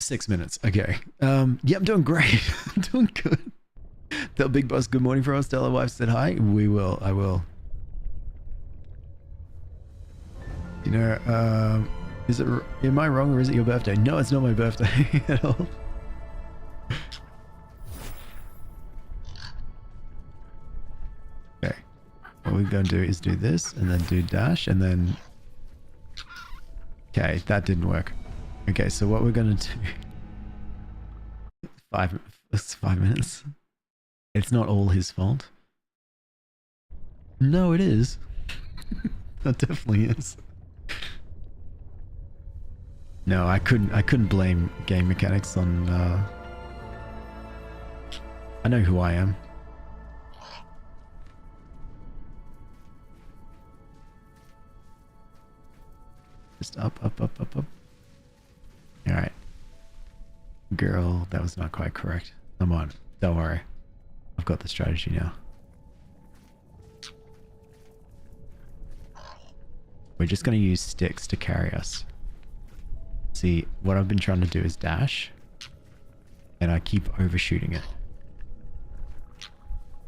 Six minutes. Okay. Yeah, I'm doing great. I'm doing good. Tell Big Boss good morning for us. Tell our wife said hi. We will. I will. You know, is it? Am I wrong or is it your birthday? No, it's not my birthday at all. What we're going to do is do this and then do dash and then... Okay, that didn't work. Okay, so what we're going to do... It's 5 minutes. It's not all his fault. No, it is. That definitely is. No, I couldn't blame game mechanics on... I know who I am. Just up. Alright. Girl, that was not quite correct. Come on, don't worry. I've got the strategy now. We're just going to use sticks to carry us. See, what I've been trying to do is dash. And I keep overshooting it.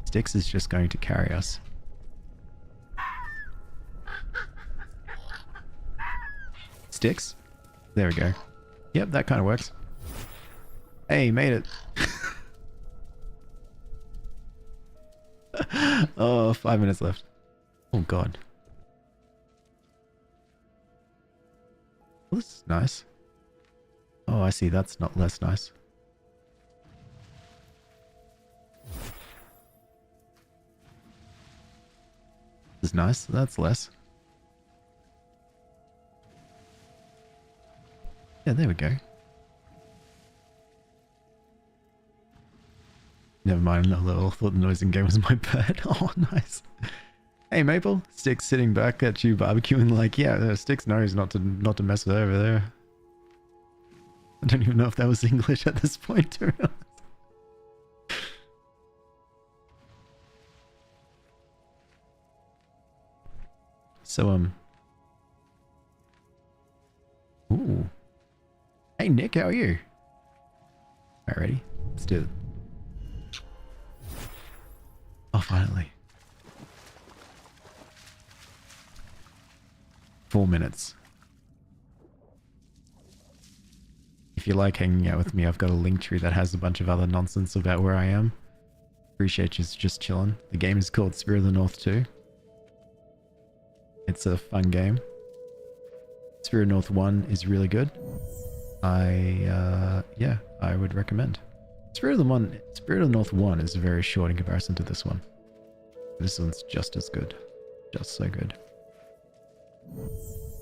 Sticks is just going to carry us. Sticks? There we go. Yep, that kind of works. Hey, made it. Oh, 5 minutes left. Oh god. Well, this is nice. Oh, I see. That's not less nice. This is nice. That's less. Yeah, there we go. Never mind, I thought the noise in game was my bed. Oh, nice. Hey, Maple. Sticks sitting back at you barbecuing like, yeah, Sticks knows not to mess with over there. I don't even know if that was English at this point, to be honest. So, Ooh. Hey, Nick, how are you? Alright, ready? Let's do it. Oh, finally. 4 minutes. If you like hanging out with me, I've got a link tree that has a bunch of other nonsense about where I am. Appreciate you just chilling. The game is called Spirit of the North 2. It's a fun game. Spirit of North 1 is really good. Yeah, I would recommend. Spirit of the North 1 is very short in comparison to this one. This one's just as good. Just so good.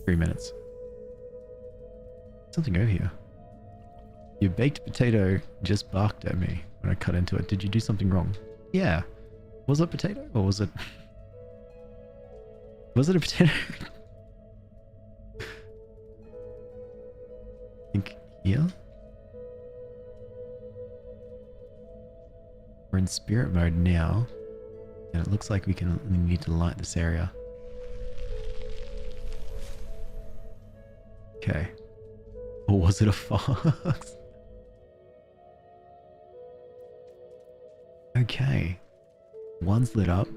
3 minutes. Something over here. Your baked potato just barked at me when I cut into it. Did you do something wrong? Yeah. Was it potato or was it... Was it a potato? I think here? We're in spirit mode now. And it looks like we need to light this area. Okay. Or was it a fox? Okay. One's lit up.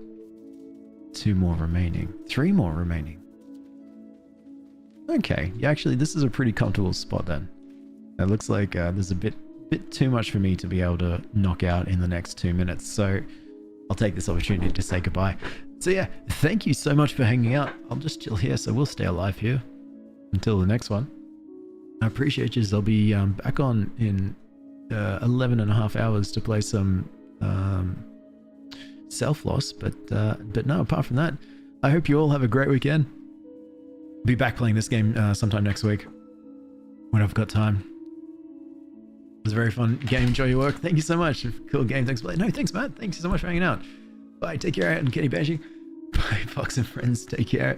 2 more remaining. 3 more remaining. Okay. Yeah, actually, this is a pretty comfortable spot then. It looks like there's a bit too much for me to be able to knock out in the next 2 minutes. So I'll take this opportunity to say goodbye. So yeah, thank you so much for hanging out. I'll just chill here, so we'll stay alive here until the next one. I appreciate you. I'll be back on in 11 and a half hours to play some self-loss, but no, apart from that, I hope you all have a great weekend. Be back playing this game sometime next week when I've got time. It was a very fun game. Enjoy your work. Thank you so much. Cool game. Thanks for playing. No, thanks, Matt. Thanks so much for hanging out. Bye. Take care, and Kenny Banshee. Bye, Fox and friends. Take care.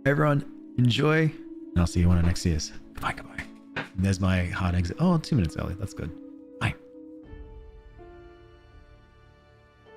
Everyone, enjoy, and I'll see you on the next year's. Goodbye, goodbye. And there's my hard exit. Oh, 2 minutes early. That's good.